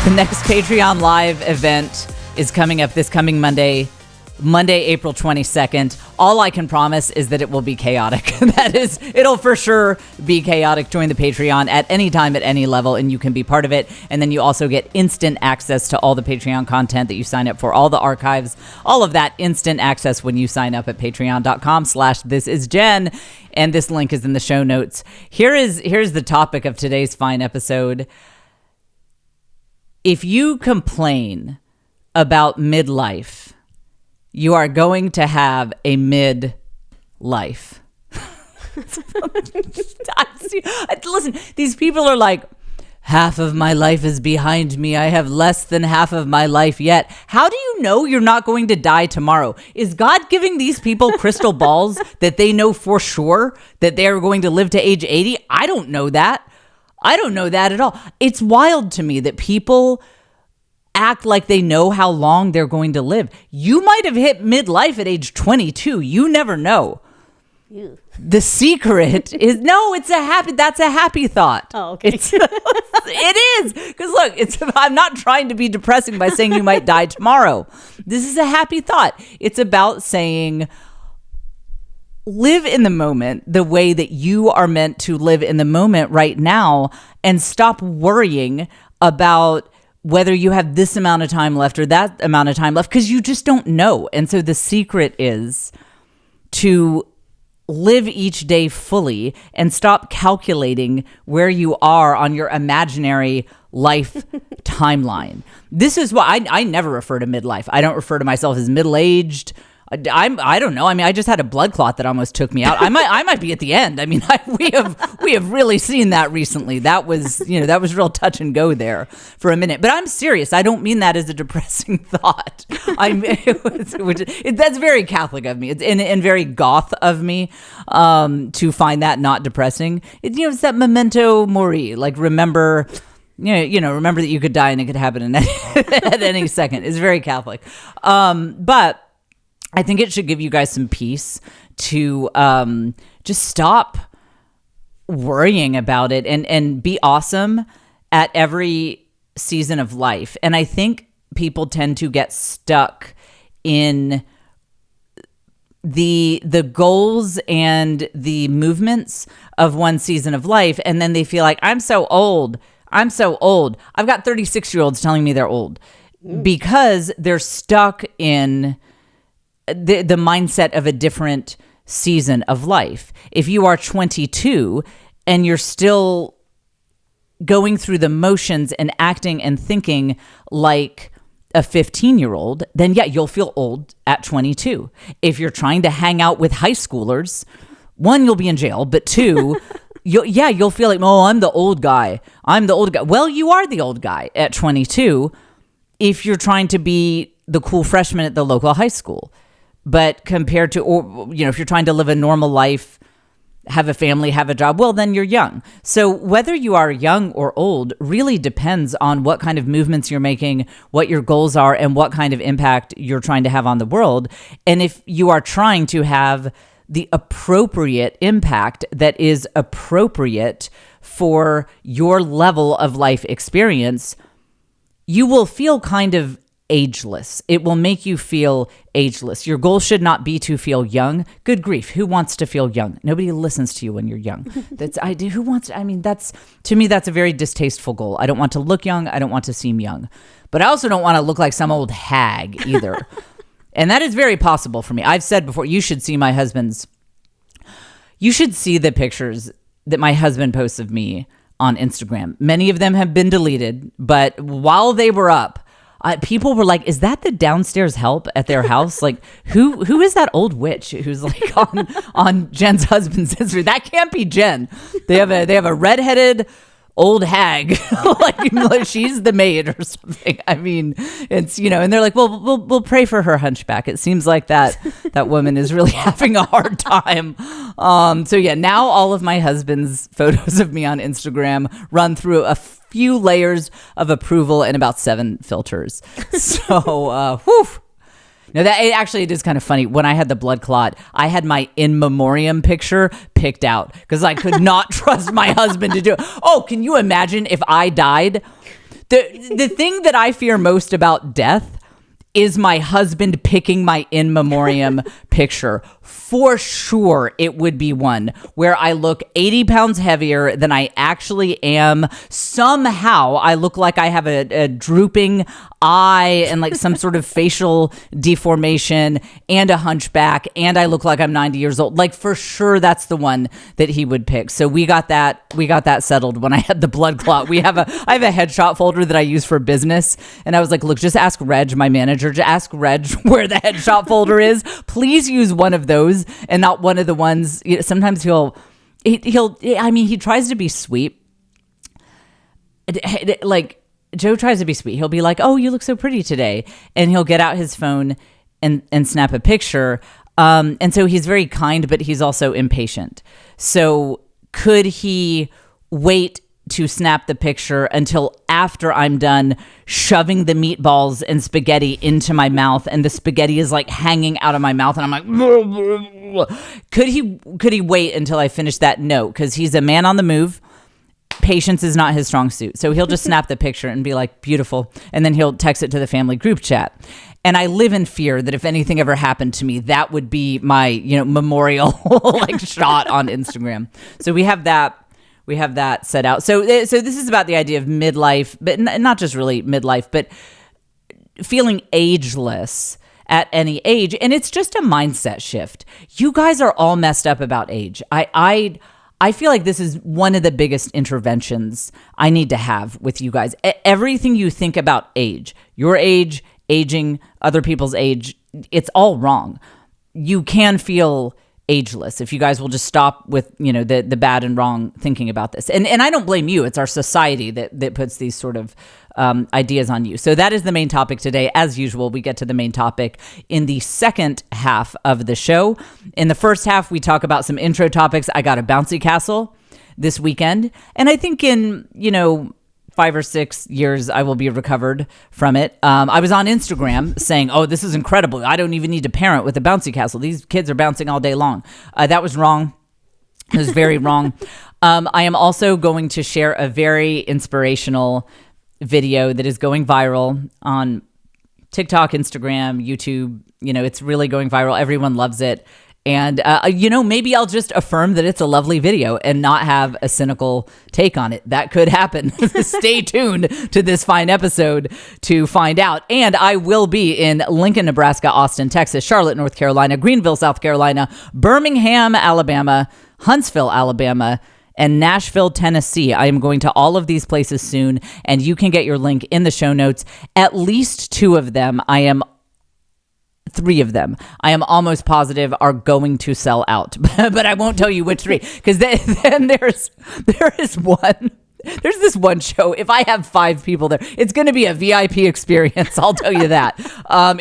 The next Patreon Live event is coming up this coming Monday, April 22nd. All I can promise is that it will be chaotic. That is, it'll for sure be chaotic. Join the Patreon at any time, at any level, and you can be part of it. And then you also get instant access to all the Patreon content that you sign up for, all the archives, all of that instant access when you sign up at patreon.com/thisisjen. And this link is in the show notes. Here's the topic of today's fine episode. If you complain about midlife, you are going to have a midlife. Listen, these people are like, half of my life is behind me. I have less than half of my life yet. How do you know you're not going to die tomorrow? Is God giving these people crystal balls that they know for sure that they are going to live to age 80? I don't know that. I don't know that at all. It's wild to me that people act like they know how long they're going to live. You might have hit midlife at age 22. You never know. Ew. The secret is that's a happy thought. Oh, okay. It is. Because look, I'm not trying to be depressing by saying you might die tomorrow. This is a happy thought. It's about saying, live in the moment the way that you are meant to live in the moment right now, and stop worrying about whether you have this amount of time left or that amount of time left, because you just don't know. And so the secret is to live each day fully and stop calculating where you are on your imaginary life timeline. This is why I never refer to midlife. I don't refer to myself as middle-aged. I don't know. I mean, I just had a blood clot that almost took me out. I might be at the end. I mean, we have really seen that recently. That was real touch and go there for a minute. But I'm serious. I don't mean that as a depressing thought. That's very Catholic of me. It's and very goth of me to find that not depressing. It's that memento mori. Like remember that you could die and it could happen at any second. It's very Catholic. But I think it should give you guys some peace to just stop worrying about it and be awesome at every season of life. And I think people tend to get stuck in the goals and the movements of one season of life. And then they feel like, I'm so old. I've got 36-year-olds telling me they're old because they're stuck in the mindset of a different season of life. If you are 22 and you're still going through the motions and acting and thinking like a 15-year-old, then yeah, you'll feel old at 22. If you're trying to hang out with high schoolers, one, you'll be in jail, but two, you'll feel like, oh, I'm the old guy. Well, you are the old guy at 22 if you're trying to be the cool freshman at the local high school. But compared to, if you're trying to live a normal life, have a family, have a job, well, then you're young. So whether you are young or old really depends on what kind of movements you're making, what your goals are, and what kind of impact you're trying to have on the world. And if you are trying to have the appropriate impact that is appropriate for your level of life experience, you will feel kind of ageless. It will make you feel ageless. Your goal should not be to feel young. Good grief. Who wants to feel young? Nobody listens to you when you're young. To me, that's a very distasteful goal. I don't want to look young. I don't want to seem young, but I also don't want to look like some old hag either. And that is very possible for me. I've said before, you should see the pictures that my husband posts of me on Instagram. Many of them have been deleted, but while they were up, people were like, is that the downstairs help at their house? Like, who is that old witch who's like on Jen's husband's Instagram? That can't be Jen. They have a redheaded old hag, like she's the maid or something. I mean, it's, and they're like, well, we'll pray for her hunchback. It seems like that woman is really having a hard time. So yeah, now all of my husband's photos of me on Instagram run through a few layers of approval and about 7 filters. So, whew. No, it is kind of funny. When I had the blood clot, I had my in memoriam picture picked out because I could not trust my husband to do it. Oh, can you imagine if I died? The thing that I fear most about death is my husband picking my in memoriam picture. For sure, it would be one where I look 80 pounds heavier than I actually am. Somehow, I look like I have a drooping eye and like some sort of facial deformation and a hunchback, and I look like I'm 90 years old. Like, for sure, that's the one that he would pick. So we got that settled when I had the blood clot. I have a headshot folder that I use for business, and I was like, look, just ask Reg, my manager, to ask Reg where the headshot folder is. Please use one of those and not one of the ones. Sometimes he tries to be sweet. Like, Joe tries to be sweet. He'll be like, oh, you look so pretty today. And he'll get out his phone and snap a picture. And so he's very kind, but he's also impatient. So could he wait to snap the picture until after I'm done shoving the meatballs and spaghetti into my mouth, and the spaghetti is like hanging out of my mouth, and I'm like, could he wait until I finish that? No, because he's a man on the move. Patience is not his strong suit. So he'll just snap the picture and be like, beautiful. And then he'll text it to the family group chat. And I live in fear that if anything ever happened to me, that would be my, memorial like shot on Instagram. So we have that set out. So this is about the idea of midlife, but not just really midlife, but feeling ageless at any age. And it's just a mindset shift. You guys are all messed up about age. I feel like this is one of the biggest interventions I need to have with you guys. Everything you think about age, your age, aging, other people's age, it's all wrong. You can feel ageless if you guys will just stop with, the bad and wrong thinking about this. And I don't blame you. It's our society that puts these sort of ideas on you. So that is the main topic today. As usual, we get to the main topic in the second half of the show. In the first half, we talk about some intro topics. I got a bouncy castle this weekend. And I think in, 5 or 6 years, I will be recovered from it. I was on Instagram saying, oh, this is incredible. I don't even need to parent with a bouncy castle. These kids are bouncing all day long. That was wrong. It was very wrong. I am also going to share a very inspirational video that is going viral on TikTok, Instagram, YouTube. It's really going viral. Everyone loves it. And, maybe I'll just affirm that it's a lovely video and not have a cynical take on it. That could happen. Stay tuned to this fine episode to find out. And I will be in Lincoln, Nebraska, Austin, Texas, Charlotte, North Carolina, Greenville, South Carolina, Birmingham, Alabama, Huntsville, Alabama, and Nashville, Tennessee. I am going to all of these places soon, and you can get your link in the show notes. At least 2 of them, 3 of them, I am almost positive are going to sell out, but I won't tell you which 3, because then there is one. There's this one show. If I have 5 people there, it's going to be a VIP experience. I'll tell you that.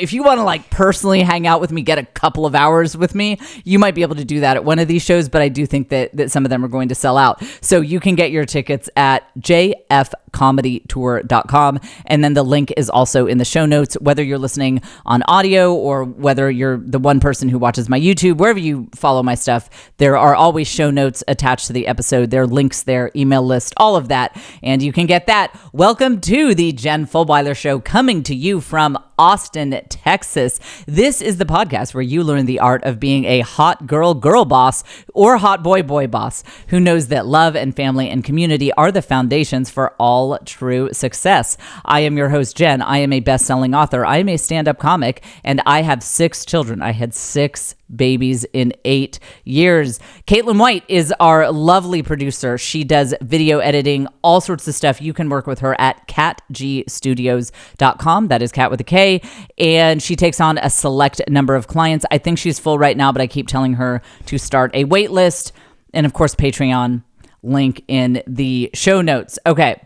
If you want to personally hang out with me, get a couple of hours with me, you might be able to do that at one of these shows. But I do think that some of them are going to sell out. So you can get your tickets at jfcomedytour.com. And then the link is also in the show notes, whether you're listening on audio or whether you're the one person who watches my YouTube, wherever you follow my stuff, there are always show notes attached to the episode. There are links there, email list, all of that. And you can get that. Welcome to the Jen Fulwiler Show, coming to you from Austin, Texas. This is the podcast where you learn the art of being a hot girl boss or hot boy boss who knows that love and family and community are the foundations for all true success. I am your host, Jen. I am a best-selling author. I am a stand-up comic, and I have 6 children. I had 6 babies in 8 years. Caitlin White is our lovely producer. She does video editing, all sorts of stuff. You can work with her at catgstudios.com. That is cat with a K. And she takes on a select number of clients. I think she's full right now, but I keep telling her to start a wait list. And of course, Patreon, link in the show notes. Okay.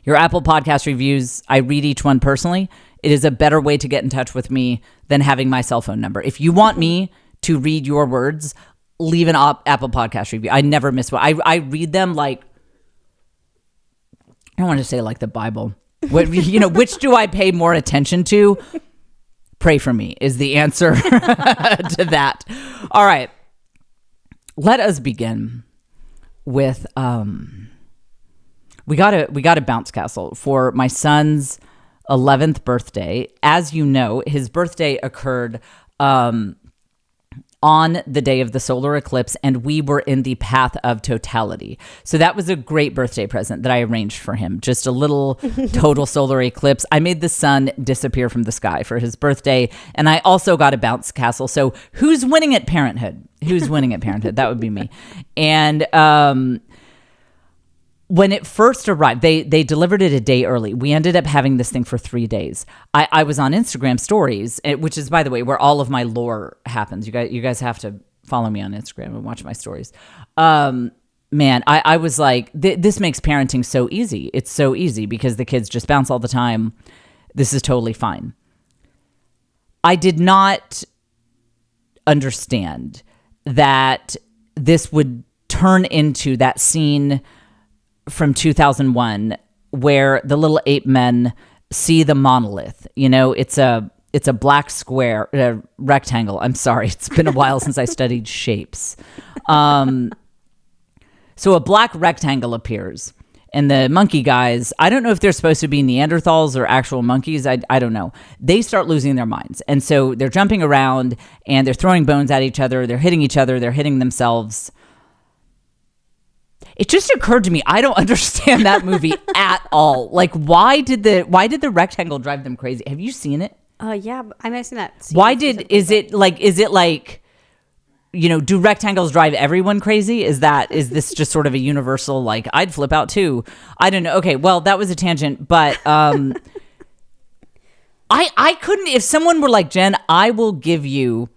Your Apple Podcast reviews, I read each one personally. It is a better way to get in touch with me than having my cell phone number. If you want me to read your words, leave an Apple Podcast review. I never miss one. I read them like, I don't want to say like the Bible. Which do I pay more attention to? Pray for me is the answer to that. All right. Let us begin with we got a bounce castle for my son's 11th birthday. As you know, his birthday occurred on the day of the solar eclipse, and we were in the path of totality. So that was a great birthday present that I arranged for him. Just a little total solar eclipse. I made the sun disappear from the sky for his birthday, and I also got a bounce castle. So who's winning at parenthood? Who's winning at parenthood? That would be me. And when it first arrived, they delivered it a day early. We ended up having this thing for 3 days. I was on Instagram stories, which is, by the way, where all of my lore happens. You guys have to follow me on Instagram and watch my stories. Man, I was like, this makes parenting so easy. It's so easy because the kids just bounce all the time. This is totally fine. I did not understand that this would turn into that scene from 2001 where the little ape men see the monolith. It's a black square, a rectangle. I'm sorry, it's been a while since I studied shapes. So a black rectangle appears, and the monkey guys, I don't know if they're supposed to be Neanderthals or actual monkeys. I don't know. They start losing their minds, and so they're jumping around and they're throwing bones at each other. They're hitting each other. They're hitting themselves. It just occurred to me, I don't understand that movie at all. Like, why did the rectangle drive them crazy? Have you seen it? Yeah, I might have seen that. Is it like, do rectangles drive everyone crazy? Is this just sort of a universal, like, I'd flip out too? I don't know. Okay, well, that was a tangent, but I couldn't, if someone were like, Jen, I will give you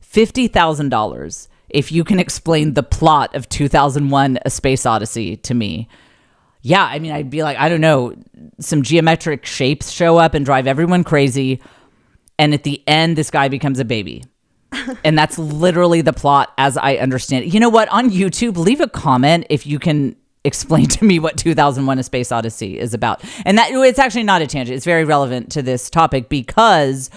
$50,000 if you can explain the plot of 2001 A Space Odyssey to me. Yeah, I mean, I'd be like, I don't know, some geometric shapes show up and drive everyone crazy, and at the end, this guy becomes a baby. And that's literally the plot as I understand it. You know what? On YouTube, leave a comment if you can explain to me what 2001 A Space Odyssey is about. And that it's actually not a tangent. It's very relevant to this topic because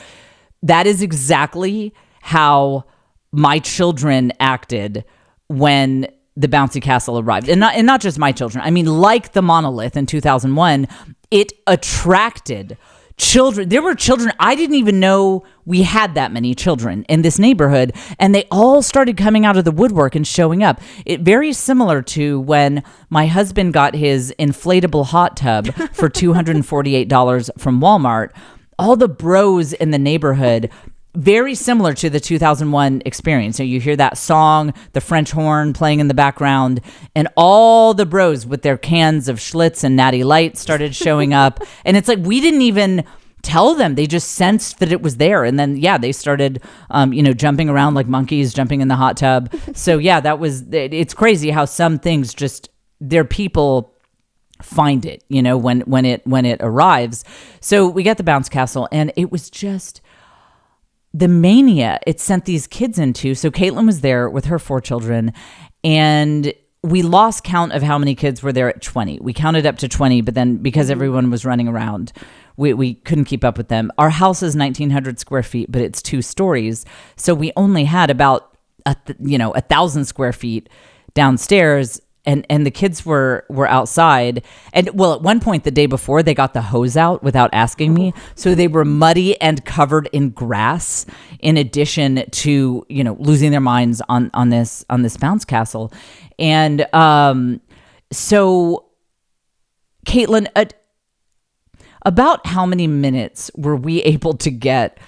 that is exactly how my children acted when the bouncy castle arrived. And not just my children. I mean, like the monolith in 2001, it attracted children. There were children. I didn't even know we had that many children in this neighborhood. And they all started coming out of the woodwork and showing up. It very similar to when my husband got his inflatable hot tub for $248 from Walmart. All the bros in the neighborhood, very similar to the 2001 experience. So you hear that song, the French horn playing in the background, and all the bros with their cans of Schlitz and Natty Light started showing up. And it's like, we didn't even tell them. They just sensed that it was there. And then, they started, jumping around like monkeys, jumping in the hot tub. So yeah, it's crazy how some things just, their people find it, when it arrives. So we got the bounce castle, and it was just the mania it sent these kids into. So Caitlin was there with her 4 children, and we lost count of how many kids were there at 20. We counted up to 20, but then because everyone was running around, we couldn't keep up with them. Our house is 1,900 square feet, but it's 2 stories. So we only had about 1,000 square feet downstairs. And the kids were outside. And well, at one point the day before, they got the hose out without asking me. So they were muddy and covered in grass, in addition to, losing their minds on this bounce castle. And so Caitlin, about how many minutes were we able to get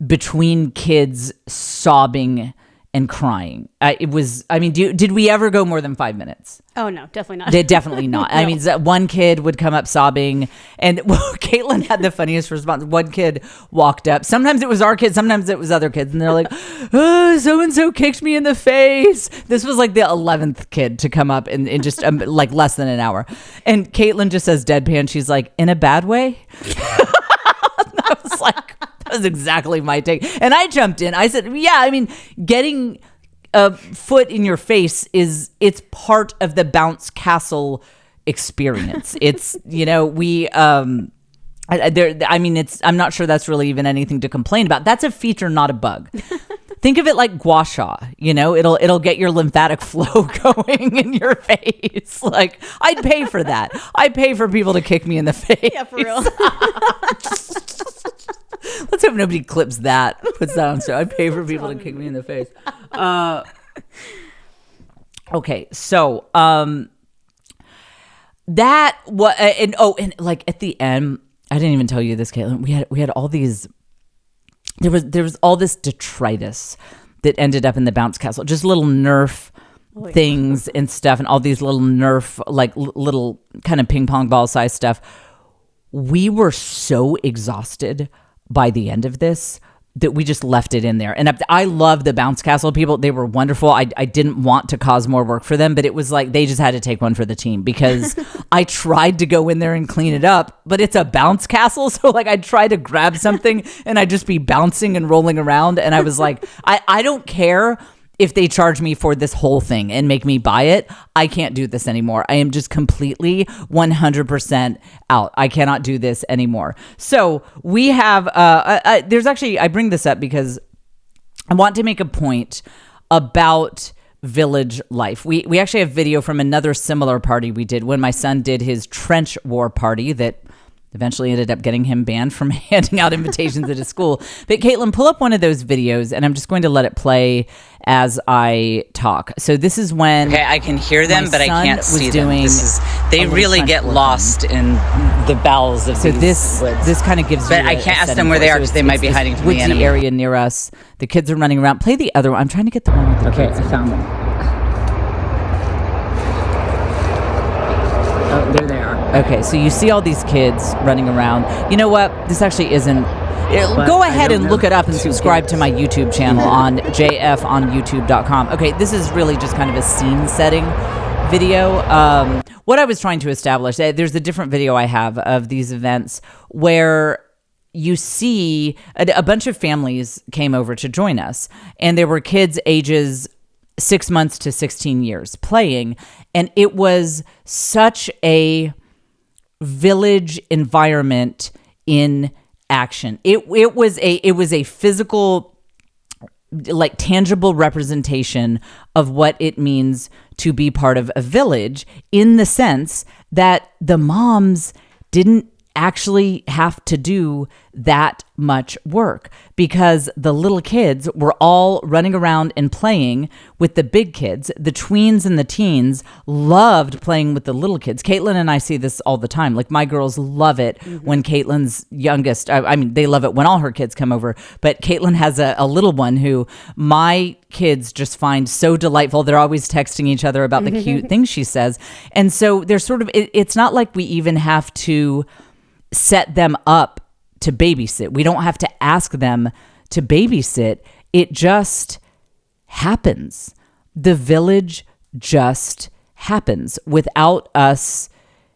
between kids sobbing and crying? Did we ever go more than 5 minutes? Oh, no, definitely not. Definitely not. No. I mean, one kid would come up sobbing, and Caitlin had the funniest response. One kid walked up. Sometimes it was our kids, sometimes it was other kids, and they're like, oh, so-and-so kicked me in the face. This was like the 11th kid to come up in just like less than an hour. And Caitlin just says deadpan, she's like, in a bad way? I was like, that was exactly my take. And I jumped in. I said, yeah, I mean, getting a foot in your face it's part of the bounce castle experience. It's, I'm not sure that's really even anything to complain about. That's a feature, not a bug. think of it like gua sha, it'll get your lymphatic flow going in your face. Like, I'd pay for that. I'd pay for people to kick me in the face. Yeah, for real. Let's hope nobody clips that, puts that on show. I'd pay for people to kick me in the face. Okay, so that what and like at the end, I didn't even tell you this, Caitlin. We had all these. There was all this detritus that ended up in the bounce castle, just little Nerf things and stuff, and all these little Nerf like little kind of ping pong ball size stuff. We were so exhausted by the end of this that we just left it in there. And I love the bounce castle people. They were wonderful. I didn't want to cause more work for them, but it was like they just had to take one for the team because I tried to go in there and clean it up, but it's a bounce castle. So like I'd try to grab something and I'd just be bouncing and rolling around. And I was like, I don't care if they charge me for this whole thing and make me buy it. I can't do this anymore. I am just completely 100% out. I cannot do this anymore. So we have, there's actually, I bring this up because I want to make a point about village life. We actually have video from another similar party we did when my son did his trench war party that eventually ended up getting him banned from handing out invitations at his school. But Caitlin, pull up one of those videos, and I'm just going to let it play as I talk. So this is when I can hear them, but I can't see them. They really get lost in the bowels of these woods. This kind of gives but you I can't ask them where they are because they might be hiding from the enemy. Area near us. The kids are running around. Play the other one. I'm trying to get the one with the kids. I found them. Oh, there they are. Okay, so you see all these kids running around. You know what? This actually isn't. Go ahead and look it up and subscribe to my YouTube channel on jfonyoutube.com. Okay, this is really just kind of a scene setting video. What I was trying to establish, there's a different video I have of these events where you see a bunch of families came over to join us, and there were kids ages 6 months to 16 years playing, and it was such a village environment in action. It was a physical, like tangible representation of what it means to be part of a village, in the sense that the moms didn't actually have to do that much work because the little kids were all running around and playing with the big kids. The tweens and the teens loved playing with the little kids. Caitlin and I see this all the time. Like, my girls love it when Caitlin's youngest, I mean, they love it when all her kids come over, but Caitlin has a little one who my kids just find so delightful. They're always texting each other about the cute things she says. And so they're sort of, it's not like we even have to set them up to babysit. We don't have to ask them to babysit. It just happens. The village just happens without us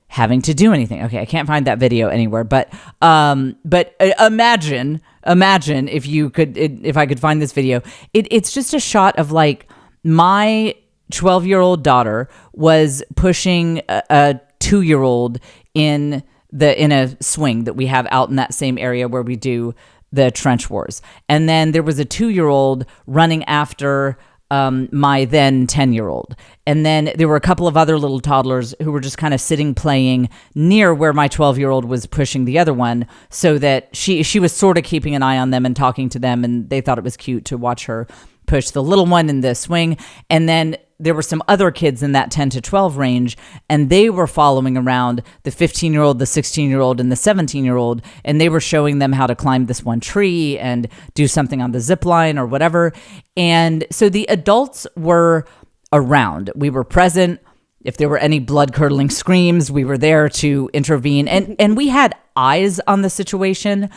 having to do anything. Okay, I can't find that video anywhere, but imagine if I could find this video. It's just a shot of like my 12-year-old daughter was pushing a 2-year-old in a swing that we have out in that same area where we do the trench wars. And then there was a 2-year-old running after my then 10-year-old. And then there were a couple of other little toddlers who were just kind of sitting playing near where my 12-year-old was pushing the other one, so that she was sort of keeping an eye on them and talking to them, and they thought it was cute to watch her push the little one in the swing. And then there were some other kids in that 10 to 12 range, and they were following around the 15-year-old, the 16-year-old, and the 17-year-old, and they were showing them how to climb this one tree and do something on the zip line or whatever. And so the adults were around. We were present. If there were any blood-curdling screams, we were there to intervene. And we had eyes on the situation,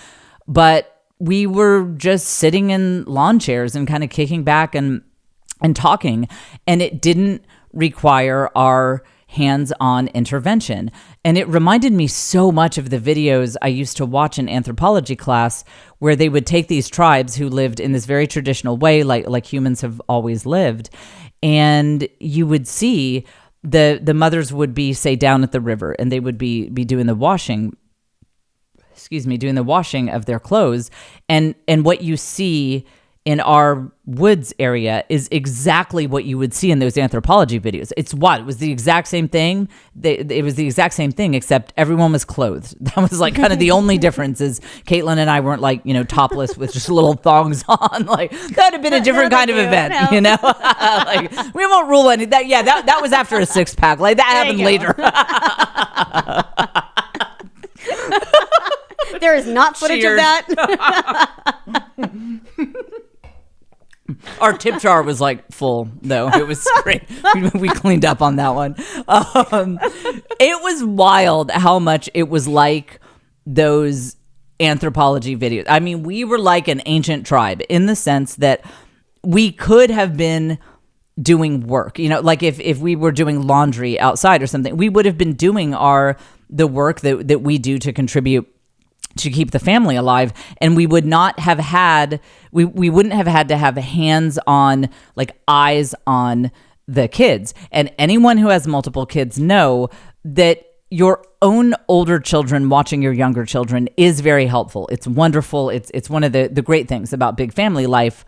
but we were just sitting in lawn chairs and kind of kicking back and talking, and it didn't require our hands-on intervention. And it reminded me so much of the videos I used to watch in anthropology class, where they would take these tribes who lived in this very traditional way, like humans have always lived, and you would see the mothers would be, say, down at the river, and they would be doing the washing of their clothes, and what you see in our woods area is exactly what you would see in those anthropology videos. It was the exact same thing. It was the exact same thing, except everyone was clothed. That was like kind of the only difference is Caitlin and I weren't like, topless with just little thongs on. Like that'd have been a different kind of event, like we won't rule any that. Yeah, that was after a 6-pack. Like that happened later. There is not footage of that. Our tip jar was like full, though. It was great. We cleaned up on that one. It was wild how much it was like those anthropology videos. I mean, we were like an ancient tribe in the sense that we could have been doing work. Like if we were doing laundry outside or something, we would have been doing the work that we do to contribute to keep the family alive, and we would not have had we wouldn't have had to have hands on, like eyes on the kids. And anyone who has multiple kids know that your own older children watching your younger children is very helpful. It's wonderful. It's one of the great things about big family life.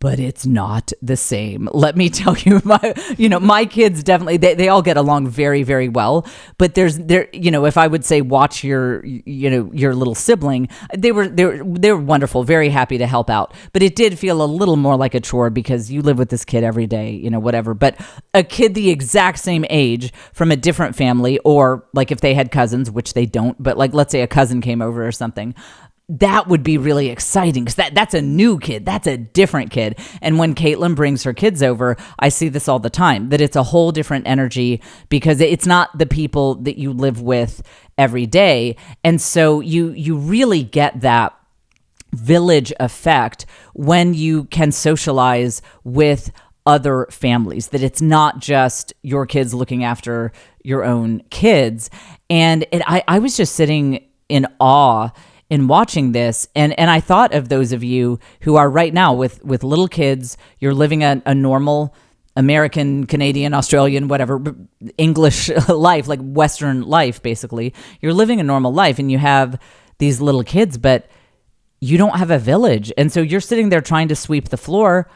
But it's not the same. Let me tell you, my kids definitely, they all get along very, very well. But if I would say watch your little sibling, they were wonderful, very happy to help out. But it did feel a little more like a chore because you live with this kid every day, whatever. But a kid the exact same age from a different family, or like if they had cousins, which they don't, but like let's say a cousin came over or something, that would be really exciting because that's a new kid. That's a different kid. And when Caitlin brings her kids over, I see this all the time, that it's a whole different energy because it's not the people that you live with every day. And so you really get that village effect when you can socialize with other families, that it's not just your kids looking after your own kids. And I was just sitting in awe in watching this, and I thought of those of you who are right now with little kids. You're living a normal American, Canadian, Australian, whatever, English life, like Western life, basically. You're living a normal life, and you have these little kids, but you don't have a village. And so you're sitting there trying to sweep the floor.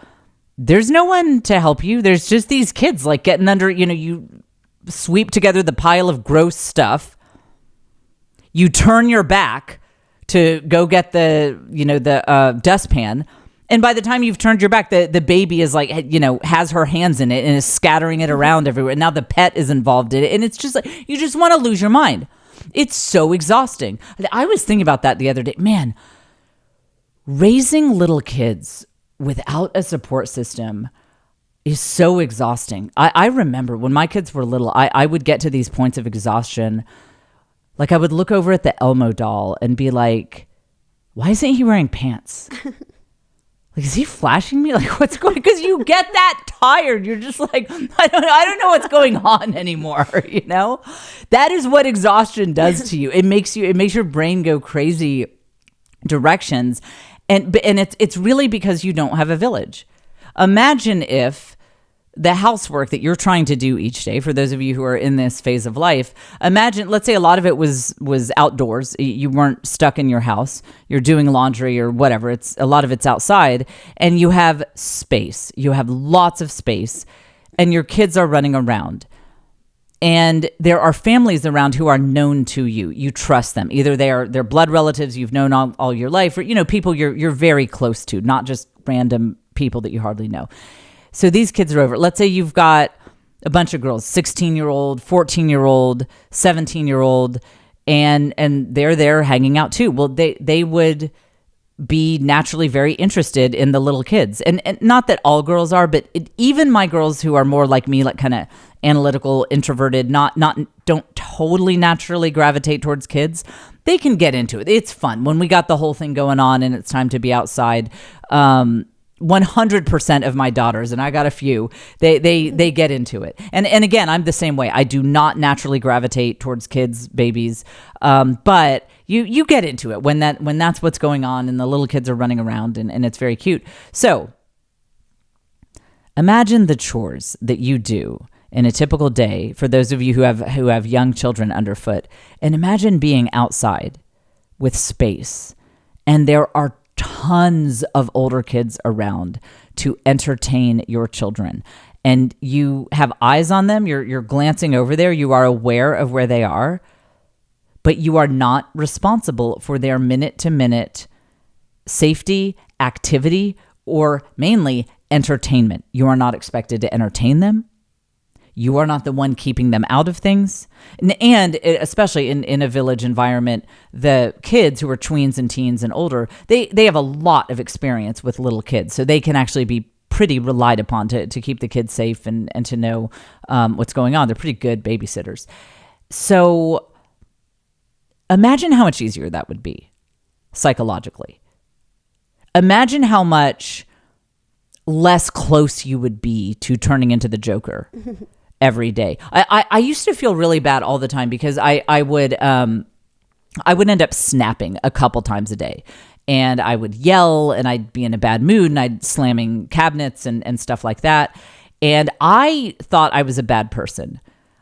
There's no one to help you. There's just these kids like getting under, you sweep together the pile of gross stuff. You turn your back to go get the dustpan. And by the time you've turned your back, the baby is like, has her hands in it and is scattering it around everywhere. And now the pet is involved in it. And it's just like, you just want to lose your mind. It's so exhausting. I was thinking about that the other day. Man, raising little kids without a support system is so exhausting. I remember when my kids were little, I would get to these points of exhaustion. Like I would look over at the Elmo doll and be like, why isn't he wearing pants? Like, is he flashing me? Like, what's going on? Because you get that tired. You're just like, I don't know what's going on anymore, That is what exhaustion does to you. It makes your brain go crazy directions. And it's really because you don't have a village. Imagine if the housework that you're trying to do each day, for those of you who are in this phase of life, imagine, let's say a lot of it was outdoors. You weren't stuck in your house. You're doing laundry or whatever. A lot of it's outside, and you have space. You have lots of space, and your kids are running around. And there are families around who are known to you. You trust them. Either they're blood relatives you've known all your life, or people you're very close to, not just random people that you hardly know. So these kids are over. Let's say you've got a bunch of girls, 16-year-old, 14-year-old, 17-year-old, and they're there hanging out too. Well, they would be naturally very interested in the little kids. And not that all girls are, but even my girls who are more like me, like kind of analytical, introverted, don't totally naturally gravitate towards kids, they can get into it. It's fun. When we got the whole thing going on and it's time to be outside, 100% of my daughters, and I got a few, they get into it. And again, I'm the same way. I do not naturally gravitate towards kids, babies, but you get into it when that's what's going on and the little kids are running around and it's very cute. So imagine the chores that you do in a typical day for those of you who have young children underfoot, and imagine being outside with space, and there are tons of older kids around to entertain your children. And you have eyes on them. You're glancing over there. You are aware of where they are, but you are not responsible for their minute-to-minute safety, activity, or mainly entertainment. You are not expected to entertain them. You are not the one keeping them out of things. And especially in a village environment, the kids who are tweens and teens and older, they have a lot of experience with little kids. So they can actually be pretty relied upon to keep the kids safe and to know what's going on. They're pretty good babysitters. So imagine how much easier that would be psychologically. Imagine how much less close you would be to turning into the Joker every day. I used to feel really bad all the time because I would end up snapping a couple times a day. And I would yell and I'd be in a bad mood and I'd slamming cabinets and stuff like that. And I thought I was a bad person.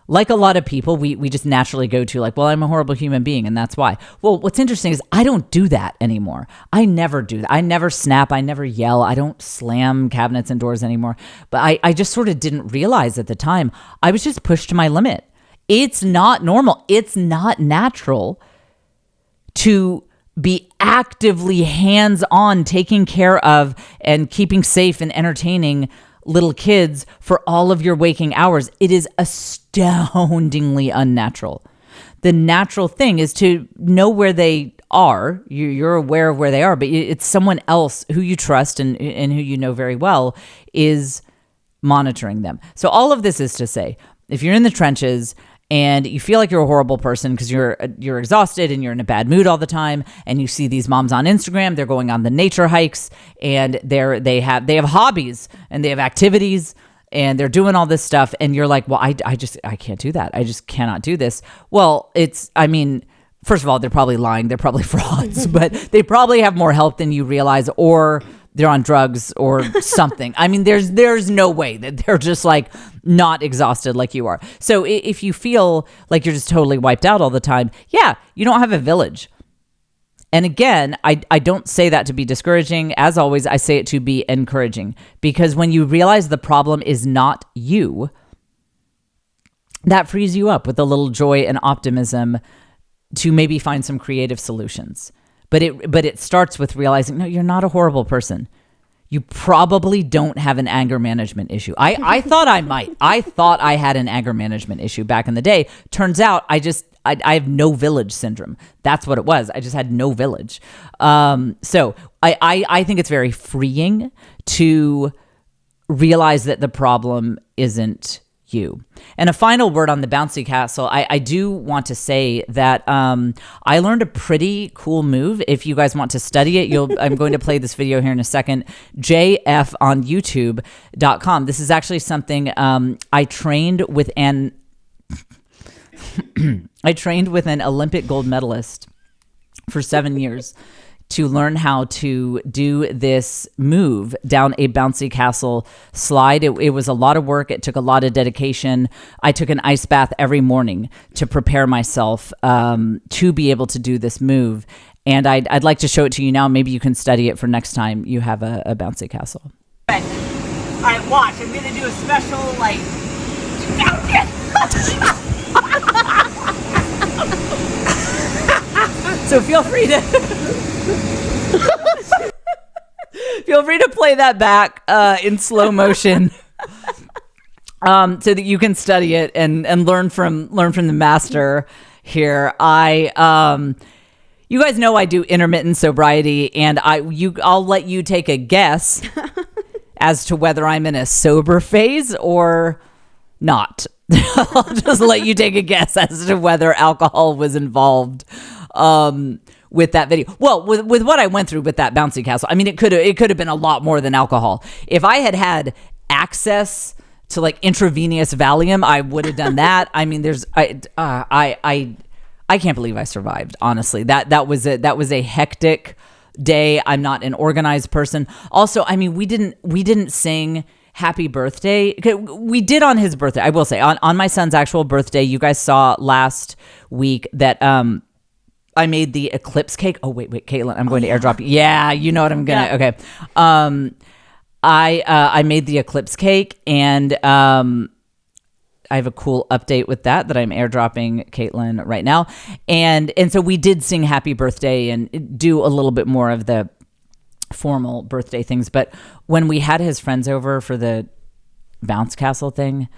Like a lot of people, we just naturally go to like, well, I'm a horrible human being and that's why. Well, what's interesting is I don't do that anymore. I never do that. I never snap. I never yell. I don't slam cabinets and doors anymore. But I just sort of didn't realize at the time I was just pushed to my limit. It's not normal. It's not natural to be actively hands-on taking care of and keeping safe and entertaining little kids for all of your waking hours. It is astoundingly unnatural. The natural thing is to know where they are. You're aware of where they are, but it's someone else who you trust and who you know very well is monitoring them. So all of this is to say, if you're in the trenches and you feel like you're a horrible person because you're exhausted and you're in a bad mood all the time, and you see these moms on Instagram, they're going on the nature hikes and they have hobbies and they have activities and they're doing all this stuff, and you're like, well, I can't do that. I just cannot do this. Well, first of all, they're probably lying. They're probably frauds, but they probably have more help than you realize, or they're on drugs or something. I mean, there's no way that they're just like not exhausted like you are. So if you feel like you're just totally wiped out all the time, yeah, you don't have a village. And again, I don't say that to be discouraging. As always, I say it to be encouraging, because when you realize the problem is not you, that frees you up with a little joy and optimism to maybe find some creative solutions. But it starts with realizing, no, you're not a horrible person. You probably don't have an anger management issue. I thought I might. I thought I had an anger management issue back in the day. Turns out I have no village syndrome. That's what it was. I just had no village. So I think it's very freeing to realize that the problem isn't you. And a final word on the bouncy castle. I do want to say that I learned a pretty cool move. If you guys want to study it, I'm going to play this video here in a second. JF on YouTube.com. This is actually something I trained with an Olympic gold medalist for 7 years to learn how to do this move down a bouncy castle slide. It was a lot of work. It took a lot of dedication. I took an ice bath every morning to prepare myself to be able to do this move. And I'd like to show it to you now. Maybe you can study it for next time you have a bouncy castle. All right, watch. I'm going to do a special, So feel free to play that back in slow motion, so that you can study it and learn from the master here. You guys know I do intermittent sobriety, and I'll let you take a guess as to whether I'm in a sober phase or not. I'll just let you take a guess as to whether alcohol was involved with that video. Well, with what I went through with that bouncy castle, I mean, it could have been a lot more than alcohol. If I had access to intravenous Valium, I would have done that. I mean, I can't believe I survived. Honestly, that was a hectic day. I'm not an organized person. Also, I mean, we didn't sing happy birthday. We did on his birthday. I will say on my son's actual birthday, you guys saw last week that I made the eclipse cake. Oh, wait, Caitlin, I'm going to airdrop you. Yeah, you know what I'm going to, okay. I made the eclipse cake, and I have a cool update with that I'm airdropping Caitlin right now. And so we did sing happy birthday and do a little bit more of the formal birthday things. But when we had his friends over for the bounce castle thing,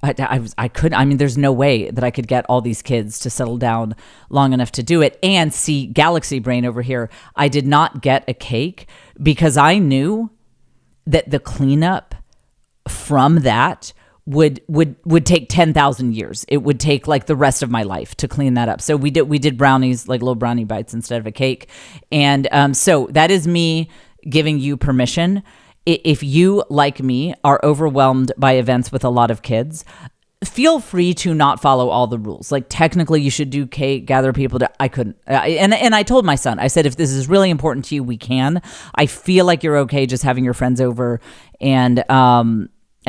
I couldn't. I mean, there's no way that I could get all these kids to settle down long enough to do it. And see, Galaxy Brain over here, I did not get a cake because I knew that the cleanup from that would take 10,000 years. It would take like the rest of my life to clean that up. So we did brownies, like little brownie bites instead of a cake. And so that is me giving you permission. If you, like me, are overwhelmed by events with a lot of kids, feel free to not follow all the rules. Like technically you should do cake, gather people. I couldn't. And I told my son, I said, if this is really important to you, we can. I feel like you're okay just having your friends over and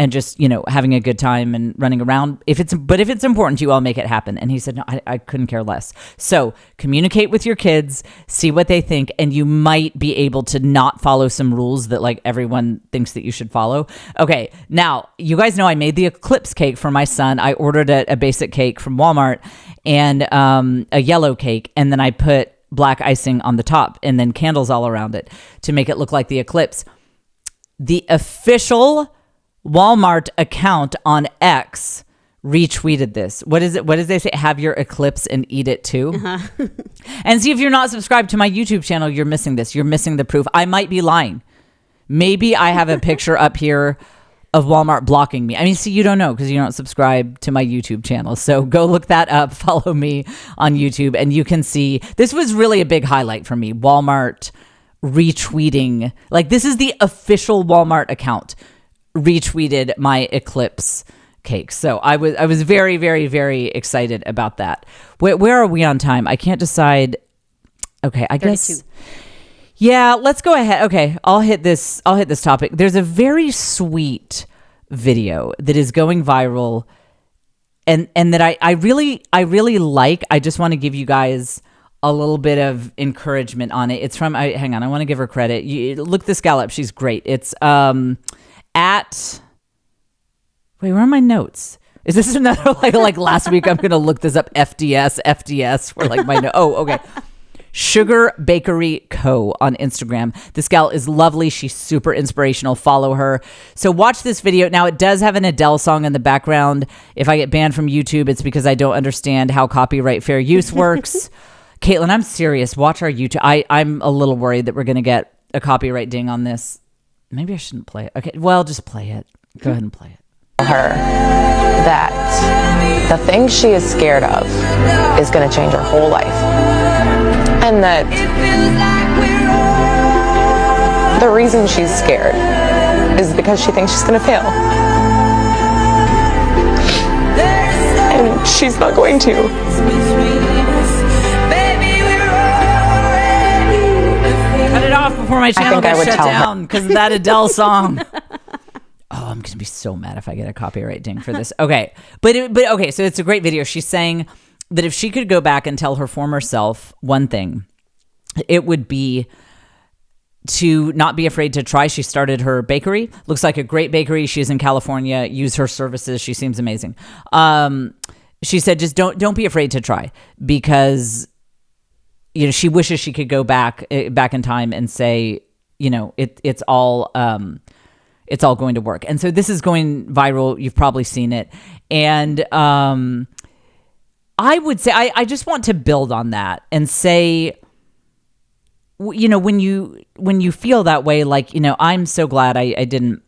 just, having a good time and running around. But if it's important to you, I'll make it happen. And he said, no, I couldn't care less. So communicate with your kids, see what they think, and you might be able to not follow some rules that like everyone thinks that you should follow. Okay. Now you guys know I made the eclipse cake for my son. I ordered a basic cake from Walmart and a yellow cake. And then I put black icing on the top and then candles all around it to make it look like the eclipse. The official Walmart account on X retweeted this. What is it? What does they say? Have your eclipse and eat it too. Uh-huh. And see, if you're not subscribed to my YouTube channel, you're missing this. You're missing the proof. I might be lying. Maybe I have a picture up here of Walmart blocking me. I mean, see, you don't know because you don't subscribe to my YouTube channel. So go look that up. Follow me on YouTube and you can see this was really a big highlight for me. Walmart retweeting. Like this is the official Walmart account retweeted my eclipse cake. So I was very, very, very excited about that. Where are we on time? I can't decide. Okay, I 32. Guess. Yeah, let's go ahead. Okay, I'll hit this topic. There's a very sweet video that is going viral and that I really like. I just want to give you guys a little bit of encouragement on it. It's from hang on, I want to give her credit. Look this gal up. She's great. It's wait, where are my notes? Is this another like last week? I'm gonna look this up. FDS for like my oh, okay. Sugar Bakery Co. on Instagram. This gal is lovely. She's super inspirational. Follow her. So watch this video. Now it does have an Adele song in the background. If I get banned from YouTube, it's because I don't understand how copyright fair use works. Caitlin, I'm serious. Watch our YouTube. I'm a little worried that we're gonna get a copyright ding on this. Maybe I shouldn't play it. Okay, well, just play it. Go ahead and play it. Her that the thing she is scared of is going to change her whole life. And that the reason she's scared is because she thinks she's going to fail. And she's not going to. Cut it off before my channel gets shut down because of that Adele song. Oh, I'm gonna be so mad if I get a copyright ding for this. Okay, but okay, so it's a great video. She's saying that if she could go back and tell her former self one thing, it would be to not be afraid to try. She started her bakery. Looks like a great bakery. She's in California. Use her services. She seems amazing. She said, just don't be afraid to try because she wishes she could go back in time and say, it's all going to work. And so this is going viral. You've probably seen it. And I would say, I just want to build on that and say, when you feel that way, like, I'm so glad I didn't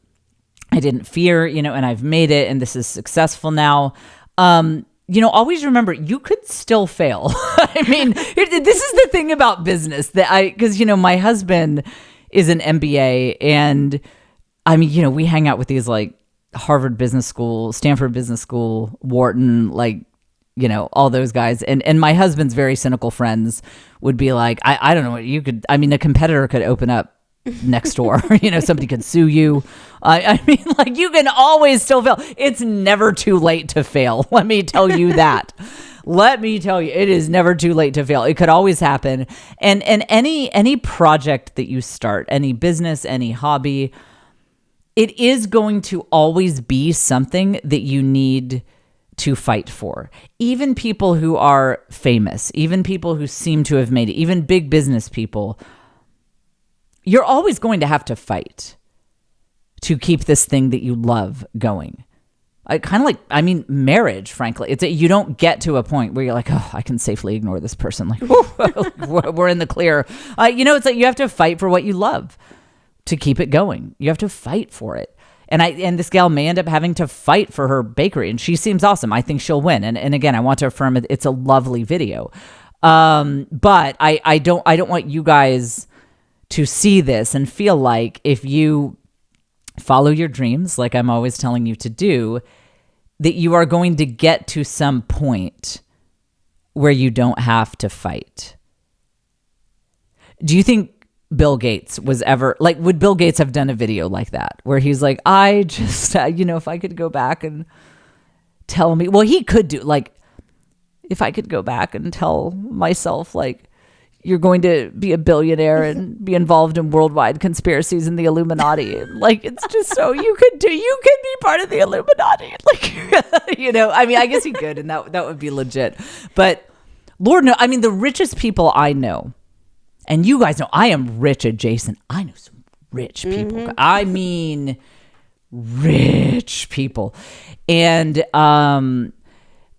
fear, and I've made it and this is successful now. Always remember you could still fail. I mean, this is the thing about business because my husband is an MBA and I mean, we hang out with these like Harvard Business School, Stanford Business School, Wharton, like, all those guys. And my husband's very cynical friends would be like, I don't know what you could, I mean, a competitor could open up next door, somebody could sue you. I mean, like you can always still fail. It's never too late to fail. Let me tell you that. let me tell you, it is never too late to fail. It could always happen. And any project that you start, any business, any hobby, it is going to always be something that you need to fight for. Even people who are famous, even people who seem to have made it, even big business people, you're always going to have to fight to keep this thing that you love going. Marriage, frankly. You don't get to a point where you're like, oh, I can safely ignore this person. Like, we're in the clear. It's like you have to fight for what you love to keep it going. You have to fight for it. And this gal may end up having to fight for her bakery, and she seems awesome. I think she'll win. And again, I want to affirm it's a lovely video. But I don't want you guys to see this and feel like if you follow your dreams, like I'm always telling you to do, that you are going to get to some point where you don't have to fight. Do you think Bill Gates was ever like, would Bill Gates have done a video like that where he's like, I just, if I could go back and tell me, well, he could do like, if I could go back and tell myself, like, you're going to be a billionaire and be involved in worldwide conspiracies in the Illuminati. Like, it's just so you could be part of the Illuminati. Like, I guess he could, and that would be legit. But Lord, no, the richest people I know, and you guys know I am rich adjacent. I know some rich people. Mm-hmm. I mean, rich people. And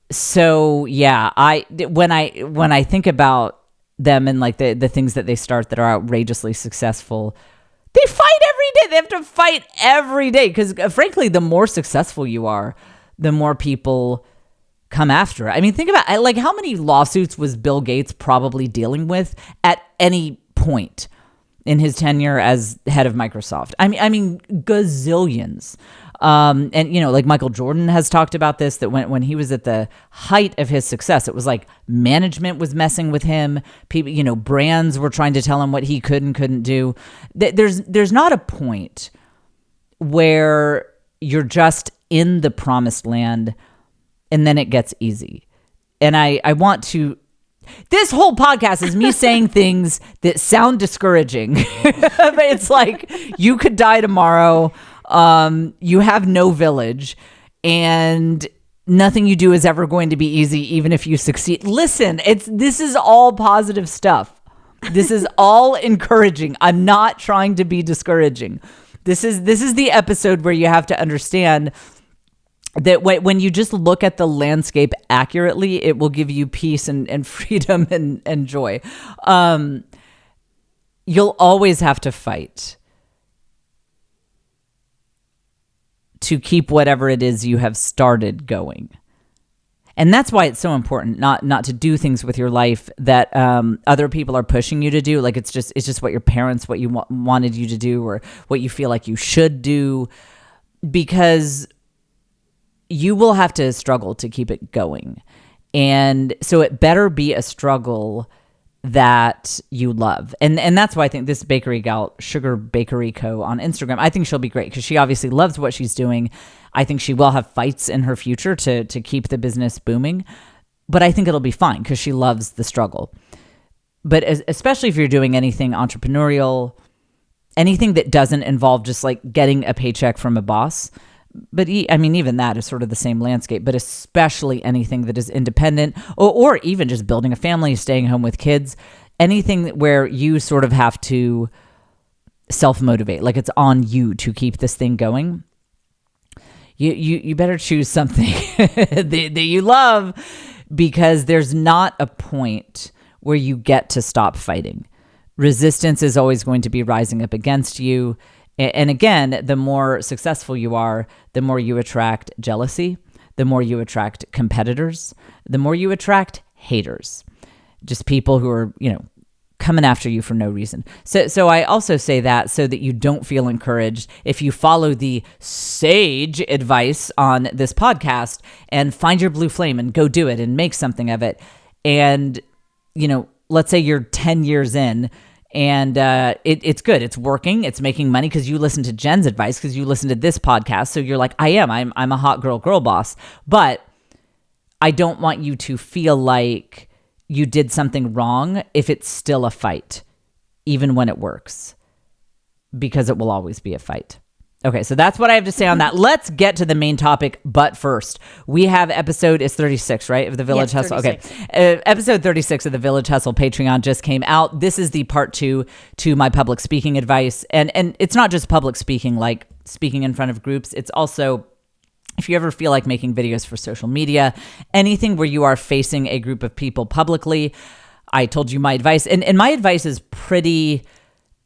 so yeah, when I think about them and like the things that they start that are outrageously successful, they fight every day. They have to fight every day because frankly, the more successful you are, the more people come after it. Think about like how many lawsuits was Bill Gates probably dealing with at any point in his tenure as head of Microsoft. Gazillions. And like Michael Jordan has talked about this, that when he was at the height of his success, it was like management was messing with him. People, brands were trying to tell him what he could and couldn't do. There's not a point where you're just in the promised land and then it gets easy. And I want to, this whole podcast is me saying things that sound discouraging, but it's like, you could die tomorrow. You have no village and nothing you do is ever going to be easy, even if you succeed. Listen, this is all positive stuff. This is all encouraging. I'm not trying to be discouraging. This is the episode where you have to understand that when you just look at the landscape accurately, it will give you peace and freedom and joy. You'll always have to fight to keep whatever it is you have started going. And that's why it's so important not to do things with your life that other people are pushing you to do. Like it's just what your parents, what you wanted you to do, or what you feel like you should do, because you will have to struggle to keep it going. And so it better be a struggle that you love. And that's why I think this bakery gal, Sugar Bakery Co. on Instagram, I think she'll be great because she obviously loves what she's doing. I think she will have fights in her future to keep the business booming, but I think it'll be fine because she loves the struggle. But especially if you're doing anything entrepreneurial, anything that doesn't involve just like getting a paycheck from a boss, but even that is sort of the same landscape, but especially anything that is independent or even just building a family, staying home with kids, anything where you sort of have to self-motivate, like it's on you to keep this thing going. You better choose something that you love, because there's not a point where you get to stop fighting. Resistance is always going to be rising up against you. And again, the more successful you are, the more you attract jealousy, the more you attract competitors, the more you attract haters, just people who are, coming after you for no reason. So I also say that so that you don't feel encouraged if you follow the sage advice on this podcast and find your blue flame and go do it and make something of it. And, let's say you're 10 years in, and it's good. It's working. It's making money because you listen to Jen's advice, because you listen to this podcast. So you're like, I'm a hot girl boss. But I don't want you to feel like you did something wrong if it's still a fight, even when it works, because it will always be a fight. Okay, so that's what I have to say on that. Let's get to the main topic, but first, we have episode 36, right, of the Village Hustle? 36. Okay, episode 36 of the Village Hustle Patreon just came out. This is the part 2 to my public speaking advice, and it's not just public speaking, like speaking in front of groups. It's also, if you ever feel like making videos for social media, anything where you are facing a group of people publicly, I told you my advice, and my advice is pretty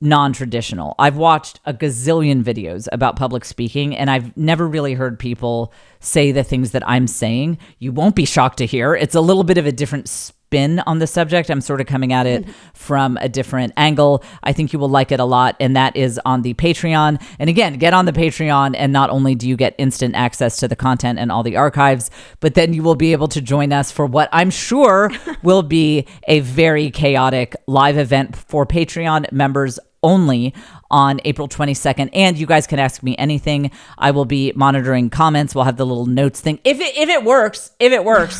non-traditional. I've watched a gazillion videos about public speaking, and I've never really heard people say the things that I'm saying. You won't be shocked to hear it's a little bit of a different spin on the subject. I'm sort of coming at it from a different angle. I think you will like it a lot, and that is on the Patreon. And again, get on the Patreon, and not only do you get instant access to the content and all the archives, but then you will be able to join us for what I'm sure will be a very chaotic live event for Patreon members only on April 22nd. And you guys can ask me anything. I will be monitoring comments. We'll have the little notes thing. If it works,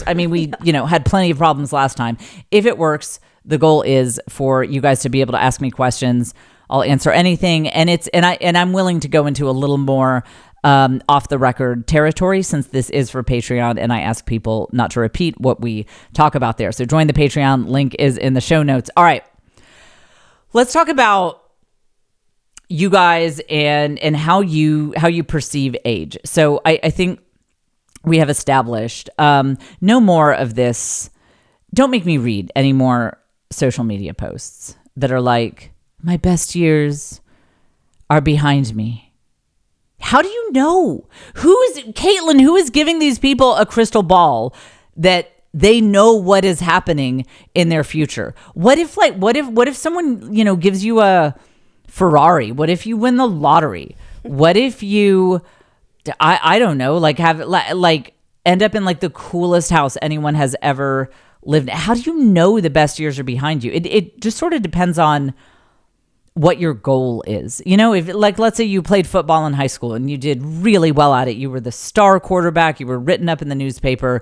I mean, we, had plenty of problems last time. If it works, the goal is for you guys to be able to ask me questions. I'll answer anything. And I'm willing to go into a little more off the record territory, since this is for Patreon, and I ask people not to repeat what we talk about there. So join the Patreon. Link is in the show notes. All right. Let's talk about you guys and how you perceive age. So I think we have established no more of this. Don't make me read any more social media posts that are like, my best years are behind me. How do you know? Caitlin, who is giving these people a crystal ball that they know what is happening in their future? What if someone, gives you a Ferrari? What if you win the lottery? What if you, I don't know, end up in the coolest house anyone has ever lived in? How do you know the best years are behind you? It just sort of depends on what your goal is. If let's say you played football in high school and you did really well at it, you were the star quarterback, you were written up in the newspaper.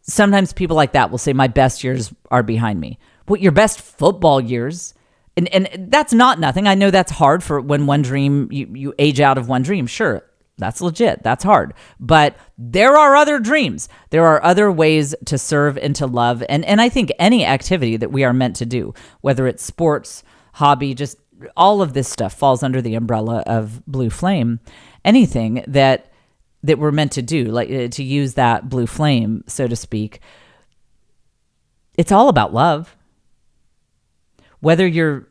Sometimes people like that will say, my best years are behind me. What, your best football years? And that's not nothing. I know that's hard for when one dream, you age out of one dream. Sure, that's legit. That's hard. But there are other dreams. There are other ways to serve and to love. And I think any activity that we are meant to do, whether it's sports, hobby, just all of this stuff falls under the umbrella of Blue Flame. Anything that we're meant to do, like to use that blue flame, so to speak, it's all about love. Whether you're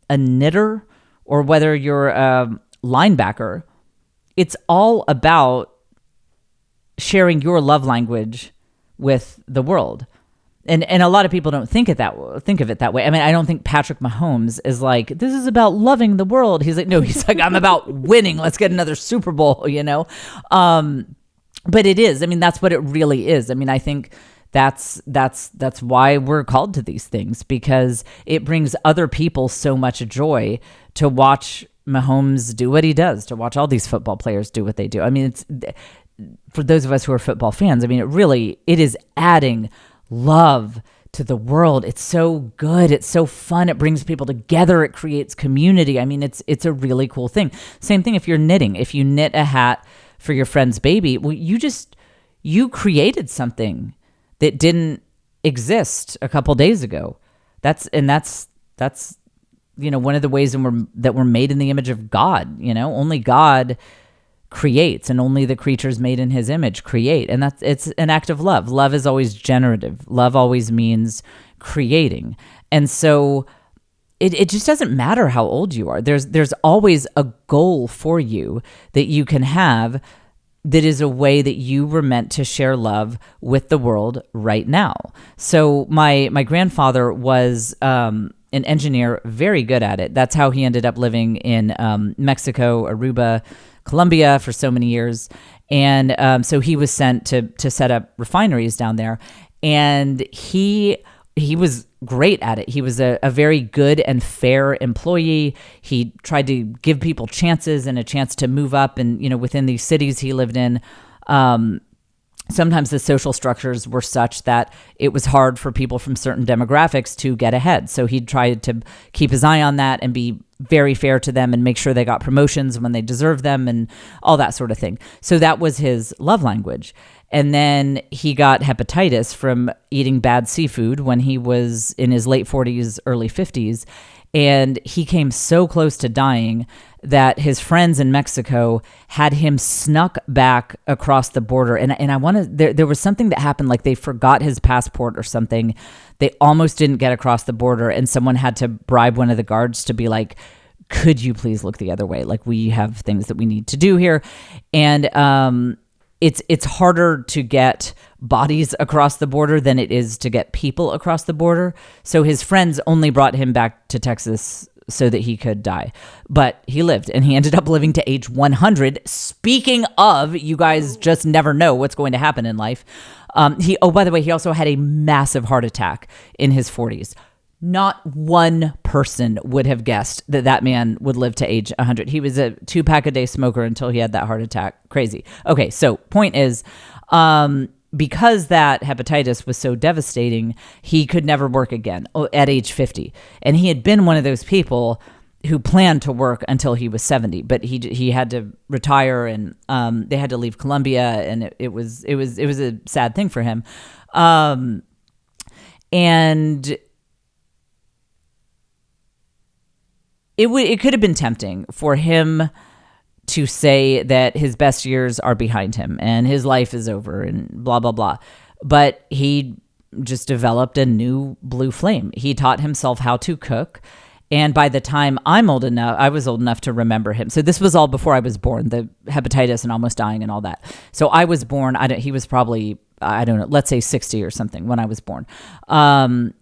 a knitter or whether you're a linebacker, it's all about sharing your love language with the world. And a lot of people don't think of it that way. I mean, I don't think Patrick Mahomes is like, this is about loving the world. He's like, no, he's like, I'm about winning. Let's get another Super Bowl, But it is. I mean, that's what it really is. I mean, I think that's why we're called to these things, because it brings other people so much joy to watch Mahomes do what he does, to watch all these football players do what they do. I mean, it's, for those of us who are football fans, I mean, it is adding love to the world. It's so good. It's so fun. It brings people together. It creates community. I mean, it's a really cool thing. Same thing if you're knitting. If you knit a hat for your friend's baby, well, you created something that didn't exist a couple days ago. That's one of the ways that we're made in the image of God. Only God creates, and only the creatures made in his image create. And it's an act of love. Love is always generative. Love always means creating. And so it just doesn't matter how old you are. There's always a goal for you that you can have that is a way that you were meant to share love with the world right now. So my grandfather was an engineer, very good at it. That's how he ended up living in Mexico, Aruba, Colombia for so many years. And so he was sent to set up refineries down there. And he was great at it. He was a very good and fair employee. He tried to give people chances and a chance to move up and, within these cities he lived in. sometimes the social structures were such that it was hard for people from certain demographics to get ahead. So he tried to keep his eye on that and be very fair to them and make sure they got promotions when they deserved them and all that sort of thing. So that was his love language. And then he got hepatitis from eating bad seafood when he was in his late 40s, early 50s. And he came so close to dying that his friends in Mexico had him snuck back across the border. And I want to, there was something that happened, like they forgot his passport or something. They almost didn't get across the border, and someone had to bribe one of the guards to be like, could you please look the other way? Like, we have things that we need to do here. And it's harder to get bodies across the border than it is to get people across the border. So his friends only brought him back to Texas so that he could die. But he lived, and he ended up living to age 100. Speaking of, you guys just never know what's going to happen in life. By the way, he also had a massive heart attack in his 40s. Not one person would have guessed that man would live to age 100. He was a 2-pack-a-day smoker until he had that heart attack. Crazy. Okay, so point is, because that hepatitis was so devastating, he could never work again at age 50. And he had been one of those people who planned to work until he was 70, but he had to retire, and they had to leave Colombia, and it was a sad thing for him. And it could have been tempting for him to say that his best years are behind him and his life is over and blah, blah, blah. But he just developed a new blue flame. He taught himself how to cook. And by the time I was old enough to remember him. So this was all before I was born, the hepatitis and almost dying and all that. So I was born, he was probably, I don't know, let's say 60 or something when I was born. By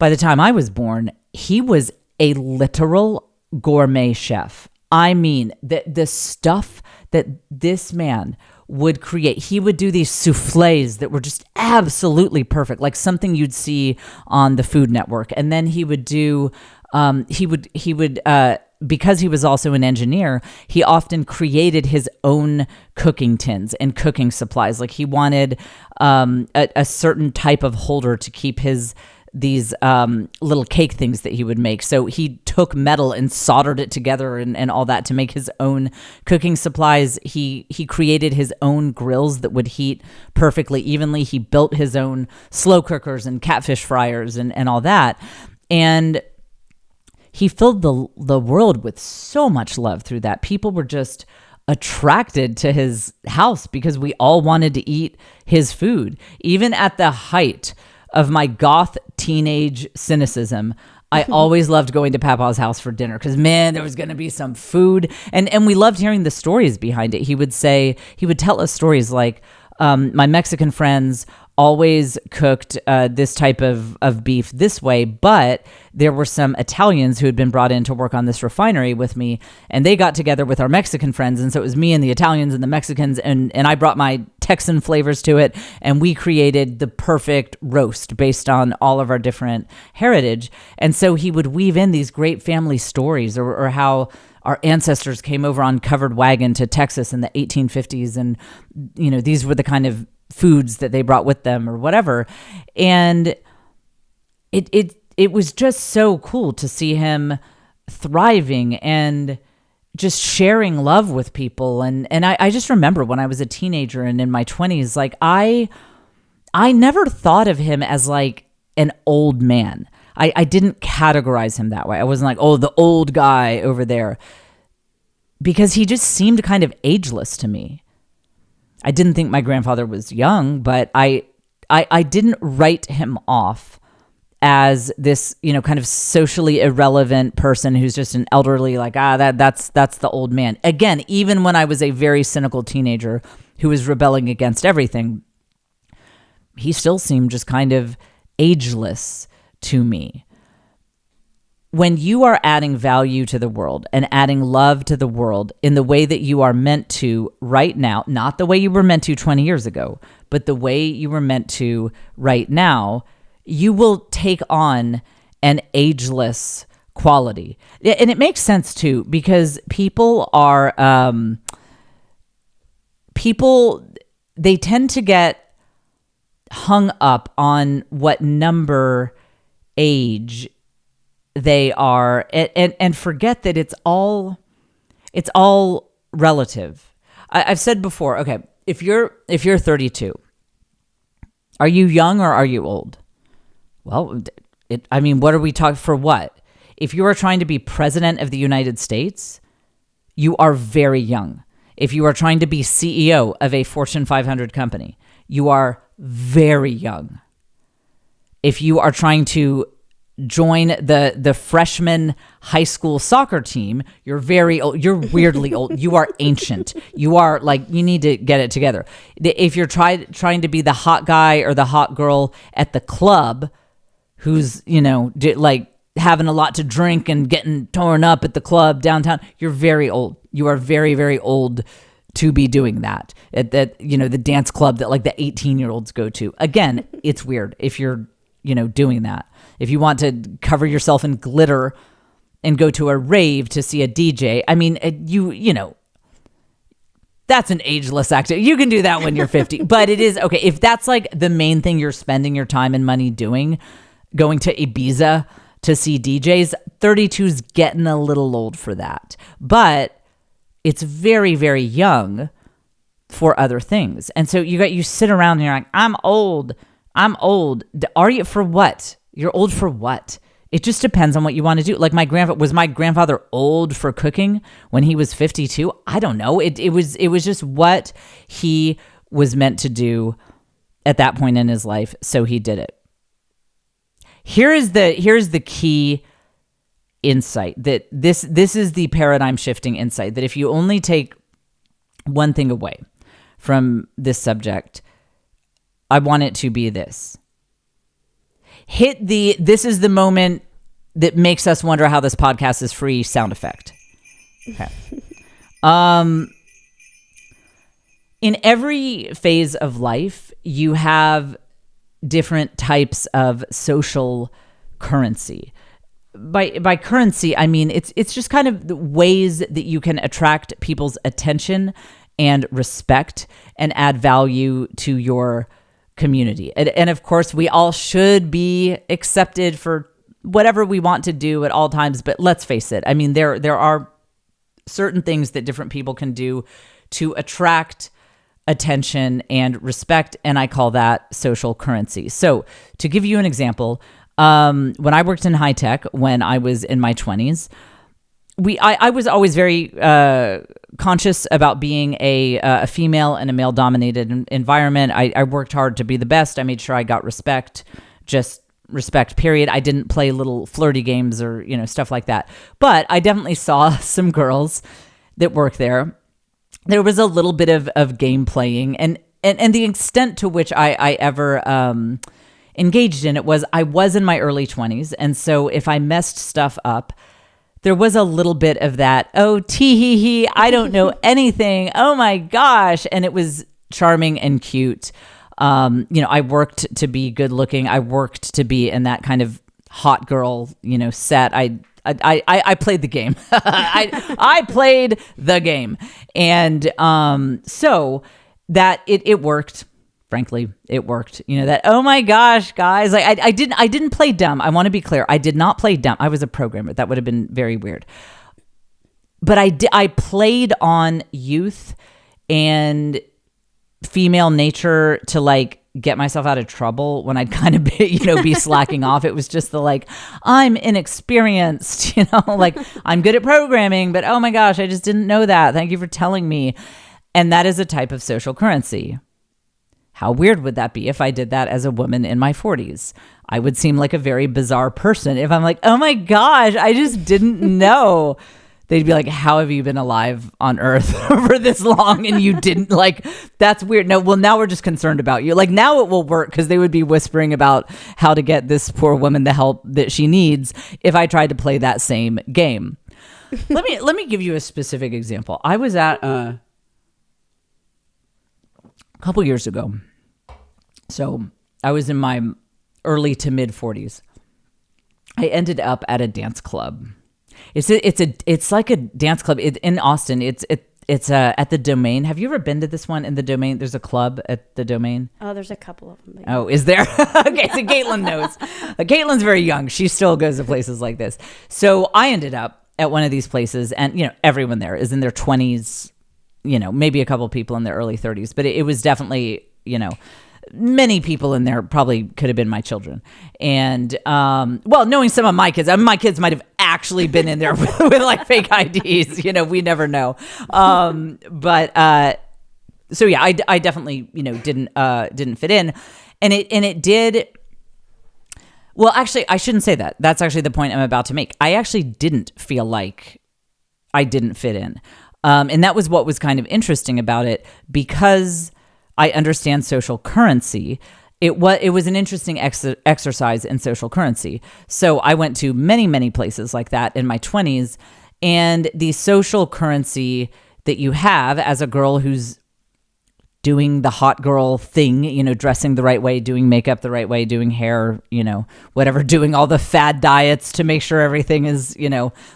the time I was born, he was a literal gourmet chef. I mean, the stuff that this man would create, he would do these souffles that were just absolutely perfect, like something you'd see on the Food Network. And then he would do, because he was also an engineer, he often created his own cooking tins and cooking supplies. Like he wanted a certain type of holder to keep these little cake things that he would make. So he took metal and soldered it together and all that to make his own cooking supplies. He created his own grills that would heat perfectly evenly. He built his own slow cookers and catfish fryers and all that. And he filled the world with so much love through that. People were just attracted to his house because we all wanted to eat his food. Even at the height of my goth teenage cynicism, I always loved going to Papa's house for dinner because, man, there was going to be some food. And we loved hearing the stories behind it. He would tell us stories like, my Mexican friends always cooked this type of beef this way, but there were some Italians who had been brought in to work on this refinery with me, and they got together with our Mexican friends, and so it was me and the Italians and the Mexicans, and I brought my Texan flavors to it, and we created the perfect roast based on all of our different heritage. And so he would weave in these great family stories or how our ancestors came over on covered wagon to Texas in the 1850s, and these were the kind of foods that they brought with them or whatever. And it was just so cool to see him thriving and just sharing love with people. And I just remember when I was a teenager and in my 20s, like I never thought of him as like an old man. I didn't categorize him that way. I wasn't like, oh, the old guy over there, because he just seemed kind of ageless to me. I didn't think my grandfather was young, but I didn't write him off as this, kind of socially irrelevant person who's just an elderly, like, that's the old man. Again, even when I was a very cynical teenager who was rebelling against everything, he still seemed just kind of ageless to me. When you are adding value to the world and adding love to the world in the way that you are meant to right now, not the way you were meant to 20 years ago, but the way you were meant to right now, you will take on an ageless quality. And it makes sense too, because people they tend to get hung up on what number age they are and forget that it's all relative. I've said before, okay, if you're 32, are you young or are you old? Well, what are we talking for what? If you are trying to be president of the United States, you are very young. If you are trying to be CEO of a Fortune 500 company, you are very young. If you are trying to join the freshman high school soccer team, you're very old. You're weirdly old. You are ancient. You are you need to get it together. If you're trying to be the hot guy or the hot girl at the club, who's, having a lot to drink and getting torn up at the club downtown, you're very old. You are very, very old to be doing that. At the dance club that the 18-year-olds go to. Again, it's weird if you're, doing that. If you want to cover yourself in glitter and go to a rave to see a DJ, that's an ageless activity. You can do that when you're 50. But it is, okay, if that's the main thing you're spending your time and money doing, going to Ibiza to see DJs, 32's getting a little old for that. But it's very, very young for other things. And so you sit around and you're like, I'm old. Are you for what? You're old for what? It just depends on what you want to do. My grandfather old for cooking when he was 52? I don't know. It was just what he was meant to do at that point in his life, so he did it. Here's the key insight, that this is the paradigm shifting insight, that if you only take one thing away from this subject, I want it to be this. This is the moment that makes us wonder how this podcast is free sound effect. Okay. In every phase of life, you have different types of social currency. By currency, I mean it's just kind of the ways that you can attract people's attention and respect and add value to your community. And of course, we all should be accepted for whatever we want to do at all times. But let's face it, I mean, there are certain things that different people can do to attract attention and respect, and I call that social currency. So to give you an example, when I worked in high tech, when I was in my 20s, I was always very conscious about being a female in a male-dominated environment. I worked hard to be the best. I made sure I got respect, just respect, period. I didn't play little flirty games or stuff like that. But I definitely saw some girls that work there. There was a little bit of game playing, and the extent to which I ever engaged in it was I was in my early 20s, and so if I messed stuff up, there was a little bit of that, oh, tee-hee-hee, I don't know anything, oh my gosh, and it was charming and cute. I worked to be good looking. I worked to be in that kind of hot girl, set. I played the game. I played the game. And so that it worked. Frankly, it worked. That, oh my gosh, guys, I didn't play dumb. I want to be clear. I did not play dumb. I was a programmer. That would have been very weird. But I played on youth and female nature to get myself out of trouble when I'd kind of be slacking off. It was just I'm inexperienced, I'm good at programming, but oh my gosh, I just didn't know that. Thank you for telling me. And that is a type of social currency. How weird would that be if I did that as a woman in my 40s? I would seem like a very bizarre person if I'm like, oh my gosh, I just didn't know. They'd be like, how have you been alive on Earth for this long and you didn't that's weird. No, well, now we're just concerned about you. Now it will work because they would be whispering about how to get this poor woman the help that she needs if I tried to play that same game. Let me give you a specific example. I was at a couple years ago. So I was in my early to mid 40s. I ended up at a dance club. It's like a dance club in Austin. It's at the Domain. Have you ever been to this one in the Domain? There's a club at the Domain. Oh, there's a couple of them. Oh, is there? Okay, so Caitlin knows. Caitlin's very young. She still goes to places like this. So I ended up at one of these places, and everyone there is in their 20s. Maybe a couple people in their early 30s, but it was definitely many people in there probably could have been my children. And knowing some of my kids might have actually been in there with like fake IDs. We never know. So yeah, I definitely didn't fit in, and it did. Well, actually, I shouldn't say that. That's actually the point I'm about to make. I actually didn't feel like I didn't fit in, and that was what was kind of interesting about it, because I understand social currency. It was an interesting exercise in social currency. So I went to many, many places like that in my 20s, and the social currency that you have as a girl who's doing the hot girl thing, dressing the right way, doing makeup the right way, doing hair, whatever, doing all the fad diets to make sure everything is,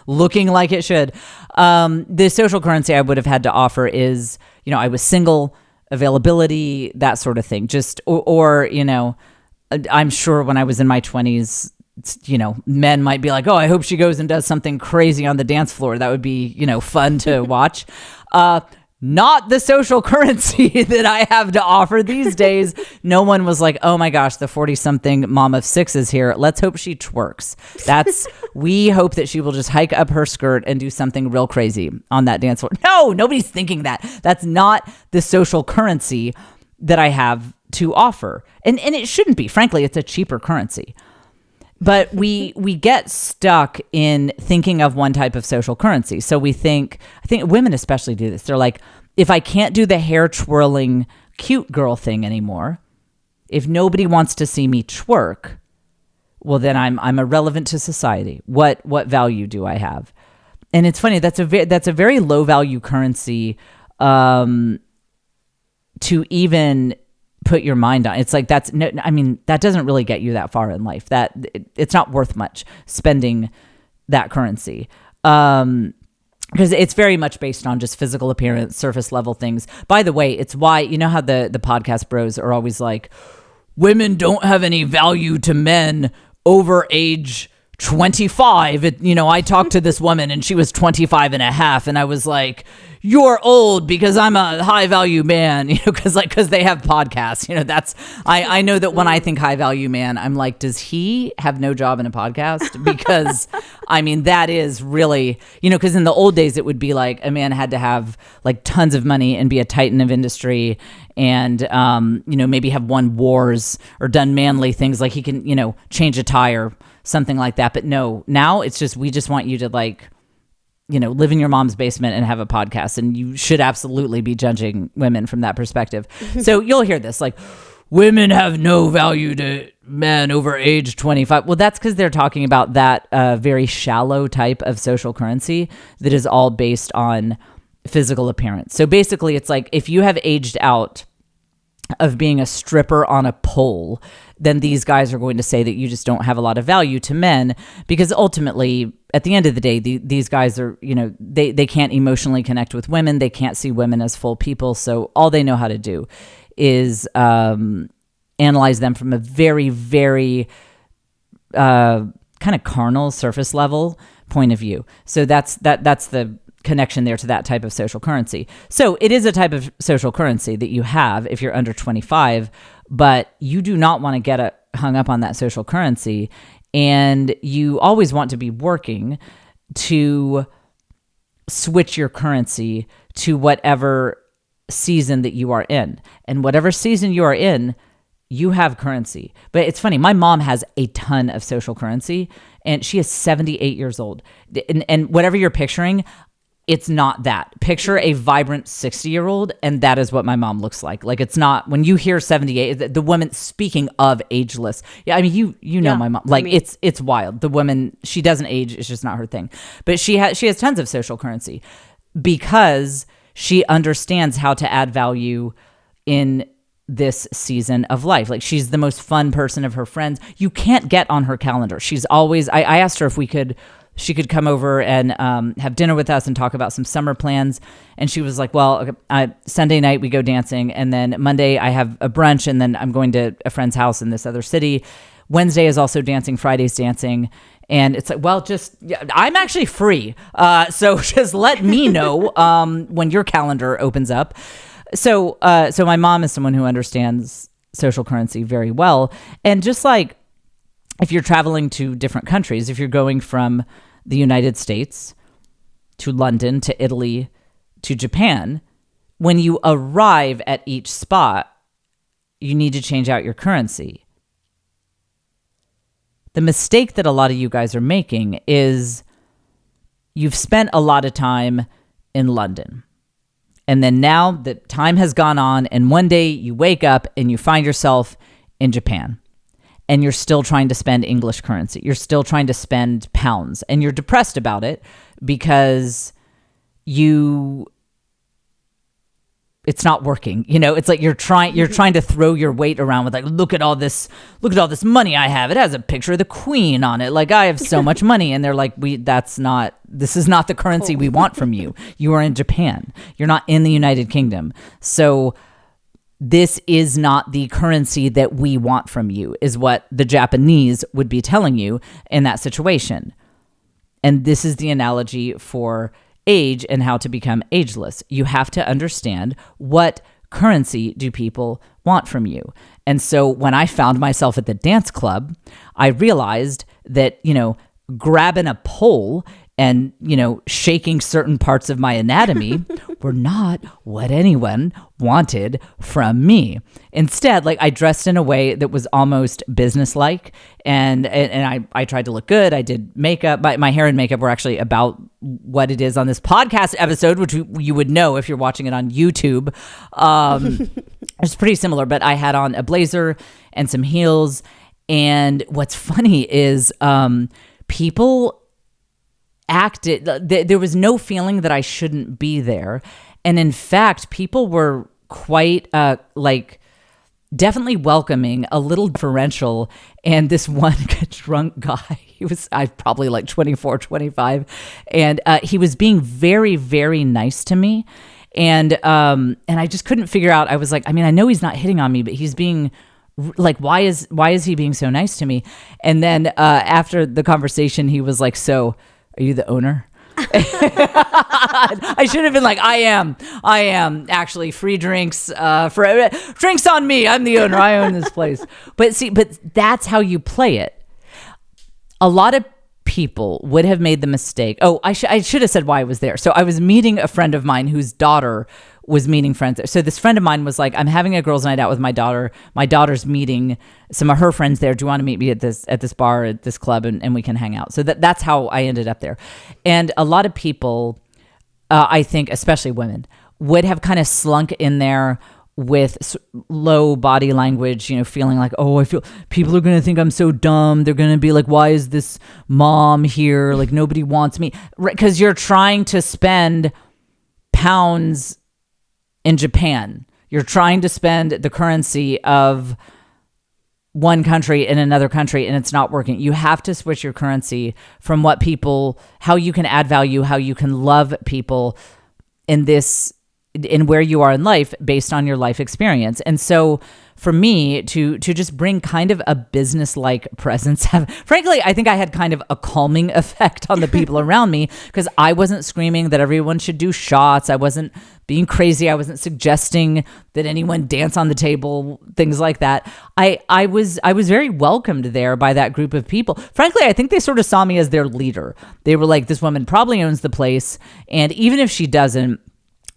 looking like it should. The social currency I would have had to offer is, I was single, availability, that sort of thing. Just, or I'm sure when I was in my 20s, men might be like, oh, I hope she goes and does something crazy on the dance floor. That would be, fun to watch. Not the social currency that I have to offer these days. No one was like, oh my gosh, the 40-something mom of 6 is here. Let's hope she twerks. We hope that she will just hike up her skirt and do something real crazy on that dance floor. No, nobody's thinking that. That's not the social currency that I have to offer. And it shouldn't be. Frankly, it's a cheaper currency. But we get stuck in thinking of one type of social currency. So I think women especially do this. They're like, if I can't do the hair twirling cute girl thing anymore, if nobody wants to see me twerk, well, then I'm irrelevant to society. What value do I have? And it's funny, that's a very low value currency to even put your mind on. It's like that doesn't really get you that far in life. It's not worth much spending that currency, because it's very much based on just physical appearance, surface level things. By the way, it's why how the podcast bros are always like, women don't have any value to men over age 25. I talked to this woman and she was 25 and a half, and I was like, you're old because I'm a high value man, because they have podcasts, that's, I know that when I think high value man, I'm like, does he have no job in a podcast? Because that is really, because in the old days it would be like a man had to have like tons of money and be a titan of industry, and maybe have won wars or done manly things, like he can change a tire, something like that. But no, now it's just, we just want you to live in your mom's basement and have a podcast, and you should absolutely be judging women from that perspective. So you'll hear this, like, women have no value to men over age 25. Well, that's because they're talking about that very shallow type of social currency that is all based on physical appearance. So basically it's like, if you have aged out of being a stripper on a pole, then these guys are going to say that you just don't have a lot of value to men, because ultimately, at the end of the day, these guys are, they can't emotionally connect with women. They can't see women as full people. So all they know how to do is analyze them from a very, very kind of carnal, surface level point of view. So that's the connection there to that type of social currency. So it is a type of social currency that you have if you're under 25, but you do not want to get hung up on that social currency, and you always want to be working to switch your currency to whatever season that you are in. And whatever season you are in, you have currency. But it's funny, my mom has a ton of social currency, and she is 78 years old. And whatever you're picturing, it's not that. Picture a vibrant 60-year-old, and that is what my mom looks like. Like, it's not, when you hear 78, the woman, speaking of ageless. Yeah, you know my mom. Like, it's wild. The woman, she doesn't age. It's just not her thing. But she has tons of social currency because she understands how to add value in this season of life. Like, she's the most fun person of her friends. You can't get on her calendar. She's always, I asked her if we could she could come over and have dinner with us and talk about some summer plans. And she was like, well, Sunday night we go dancing, and then Monday I have a brunch, and then I'm going to a friend's house in this other city. Wednesday is also dancing, Friday's dancing. And it's like, well, I'm actually free. So just let me know when your calendar opens up. So my mom is someone who understands social currency very well. And just like if you're traveling to different countries, if you're going from the United States to London, to Italy, to Japan, when you arrive at each spot, you need to change out your currency. The mistake that a lot of you guys are making is you've spent a lot of time in London. And then now that time has gone on, and one day you wake up and you find yourself in Japan. And you're still trying to spend English currency. You're still trying to spend pounds. And you're depressed about it because it's not working. It's like you're trying to throw your weight around with like, look at all this money I have. It has a picture of the Queen on it. Like, I have so much money. And they're like, this is not the currency we want from you. You are in Japan. You're not in the United Kingdom. So this is not the currency that we want from you, is what the Japanese would be telling you in that situation. And this is the analogy for age and how to become ageless. You have to understand what currency do people want from you. And so when I found myself at the dance club, I realized that, grabbing a pole and, shaking certain parts of my anatomy were not what anyone wanted from me. Instead, like, I dressed in a way that was almost businesslike, and I tried to look good. I did makeup. My hair and makeup were actually about what it is on this podcast episode, which you would know if you're watching it on YouTube. It's pretty similar, but I had on a blazer and some heels. And what's funny is people acted, there was no feeling that I shouldn't be there. And in fact, people were quite definitely welcoming, a little differential. And this one drunk guy, he was probably like 24, 25. And he was being very, very nice to me. And I just couldn't figure out, I was like, I know he's not hitting on me, but he's being like, why is he being so nice to me? And then after the conversation, he was like, so are you the owner? I should have been like, I am actually. Free drinks, drinks on me. I'm the owner. I own this place. But that's how you play it. A lot of people would have made the mistake. Oh, I should have said why I was there. So I was meeting a friend of mine whose daughter was meeting friends. So this friend of mine was like, I'm having a girls' night out with my daughter. My daughter's meeting some of her friends there. Do you want to meet me at this bar, at this club, and we can hang out? So that's how I ended up there. And a lot of people, I think, especially women, would have kind of slunk in there with low body language, feeling like, oh, I feel people are going to think I'm so dumb. They're going to be like, why is this mom here? Like, nobody wants me. Because you're trying to spend pounds in Japan. You're trying to spend the currency of one country in another country, and it's not working. You have to switch your currency from how you can add value, how you can love people in where you are in life based on your life experience. And so for me to just bring kind of a business-like presence, frankly, I think I had kind of a calming effect on the people around me, because I wasn't screaming that everyone should do shots. I wasn't being crazy. I wasn't suggesting that anyone dance on the table, things like that. I was very welcomed there by that group of people. Frankly, I think they sort of saw me as their leader. They were like, this woman probably owns the place, and even if she doesn't,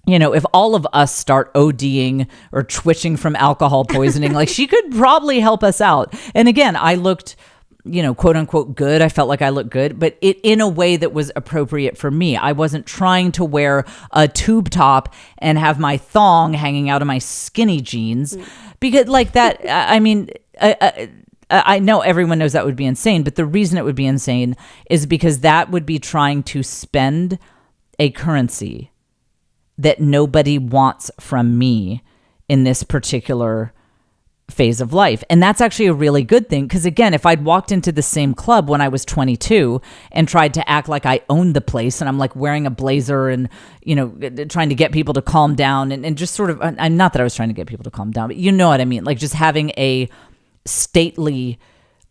if all of us start ODing or twitching from alcohol poisoning, like, she could probably help us out. And again, I looked, quote unquote good. I felt like I looked good, but in a way that was appropriate for me. I wasn't trying to wear a tube top and have my thong hanging out of my skinny jeans because like that, I know everyone knows that would be insane, but the reason it would be insane is because that would be trying to spend a currency that nobody wants from me in this particular phase of life. And that's actually a really good thing, because again, if I'd walked into the same club when I was 22 and tried to act like I owned the place, and I'm like wearing a blazer and, you know, trying to get people to calm down and just sort of, I'm not that I was trying to get people to calm down, but you know what I mean? Like just having a stately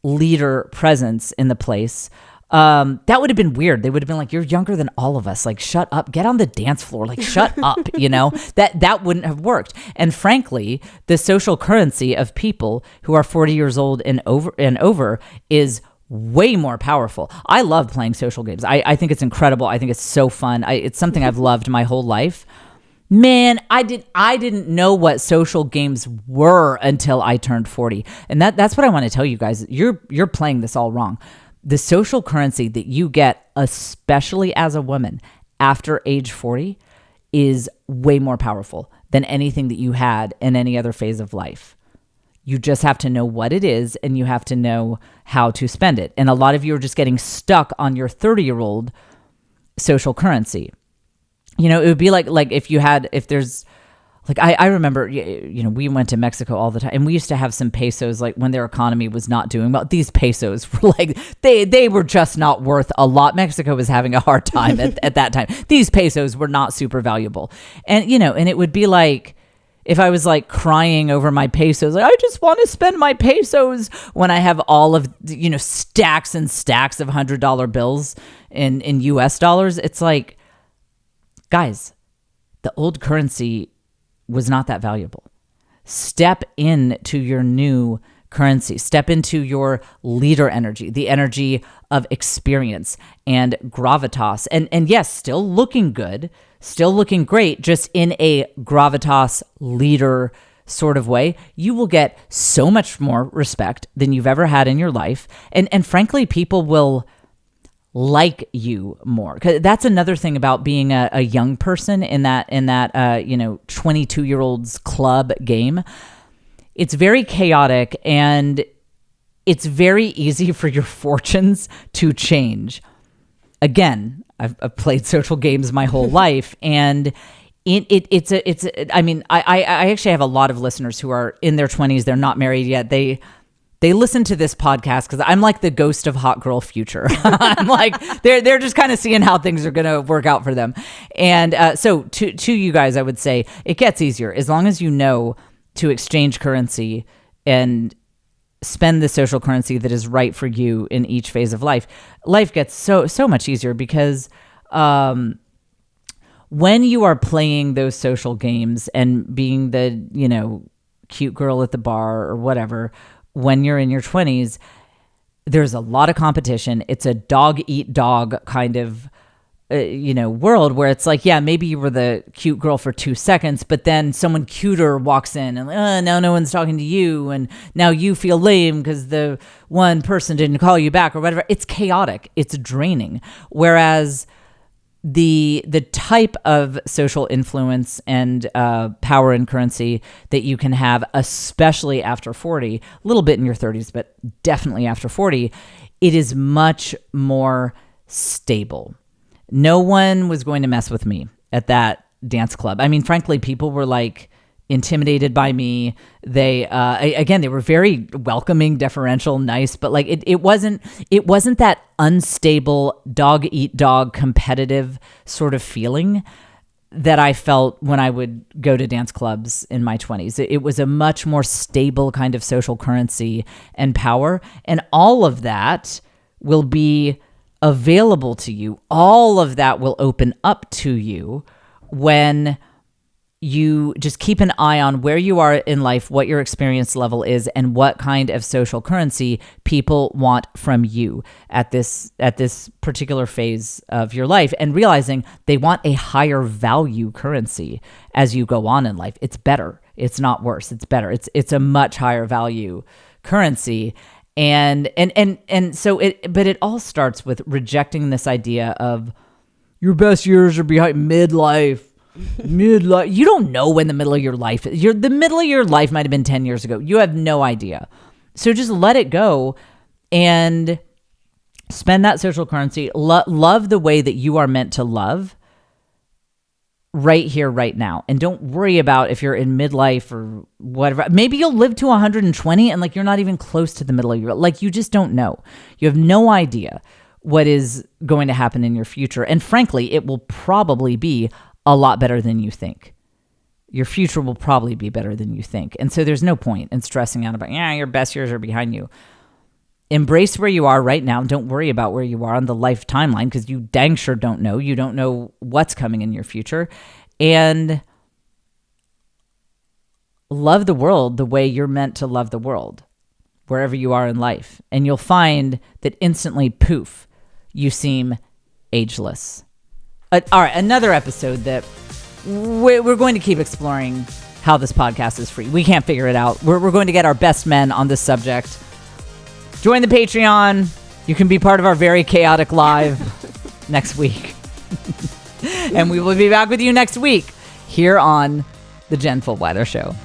leader presence in the place. That would have been weird. They would have been like, you're younger than all of us. Like, shut up, get on the dance floor. Like, shut up, you know, that wouldn't have worked. And frankly, the social currency of people who are 40 years old and over is way more powerful. I love playing social games. I think it's incredible. I think it's so fun. It's something I've loved my whole life. Man, I didn't know what social games were until I turned 40. And that's what I want to tell you guys. You're playing this all wrong. The social currency that you get, especially as a woman after age 40, is way more powerful than anything that you had in any other phase of life. You just have to know what it is, and you have to know how to spend it. And a lot of you are just getting stuck on your 30-year-old social currency. You know, it would be like if there's, like, I remember, you know, we went to Mexico all the time, and we used to have some pesos, like when their economy was not doing well. These pesos were like, they were just not worth a lot. Mexico was having a hard time at that time. These pesos were not super valuable. And, you know, and it would be like, if I was like crying over my pesos, like, I just want to spend my pesos, when I have all of, you know, stacks and stacks of $100 bills in US dollars. It's like, guys, the old currency was not that valuable. Step into your new currency. Step into your leader energy, the energy of experience and gravitas. And yes, still looking good, still looking great, just in a gravitas leader sort of way. You will get so much more respect than you've ever had in your life. And frankly, people will like you more. 'Cause that's another thing about being a young person in that 22-year-olds club game. It's very chaotic, and it's very easy for your fortunes to change. Again, I've played social games my whole life, and I actually have a lot of listeners who are in their 20s. They're not married yet. They listen to this podcast because I'm like the ghost of hot girl future. I'm like, they're just kind of seeing how things are going to work out for them. And so to you guys, I would say it gets easier as long as you know to exchange currency and spend the social currency that is right for you in each phase of life. Life gets so much easier because when you are playing those social games and being the, you know, cute girl at the bar or whatever, when you're in your 20s, there's a lot of competition. It's a dog eat dog kind of, world where it's like, yeah, maybe you were the cute girl for 2 seconds, but then someone cuter walks in and now no one's talking to you. And now you feel lame because the one person didn't call you back or whatever. It's chaotic. It's draining. Whereas the type of social influence and power and currency that you can have, especially after 40, a little bit in your 30s, but definitely after 40, it is much more stable. No one was going to mess with me at that dance club. I mean, frankly, people were like intimidated by me. They they were very welcoming, deferential, nice, but like it wasn't that unstable dog eat dog competitive sort of feeling that I felt when I would go to dance clubs in my 20s. It was a much more stable kind of social currency and power, and all of that will be available to you. All of that will open up to you when you just keep an eye on where you are in life, what your experience level is, and what kind of social currency people want from you at this particular phase of your life, and realizing they want a higher value currency as you go on in life. It's better. It's not worse. It's better. It's a much higher value currency. And so it all starts with rejecting this idea of your best years are behind midlife. You don't know when the middle of your life is. The middle of your life might have been 10 years ago. You have no idea. So just let it go and spend that social currency. Love the way that you are meant to love. right here, right now. And don't worry about if you're in midlife or whatever. Maybe you'll live to 120 and like you're not even close to the middle of your, like you just don't know. You have no idea what is going to happen in your future. And frankly, it will probably be a lot better than you think. Your future will probably be better than you think. And so there's no point in stressing out about, your best years are behind you. Embrace where you are right now. Don't worry about where you are on the life timeline because you dang sure don't know. You don't know what's coming in your future. And love the world the way you're meant to love the world, wherever you are in life. And you'll find that instantly, poof, you seem ageless. All right, another episode that we're going to keep exploring how this podcast is free. We can't figure it out. We're going to get our best men on this subject. Join the Patreon. You can be part of our very chaotic live next week. And we will be back with you next week here on the Jen Fulwiler Show.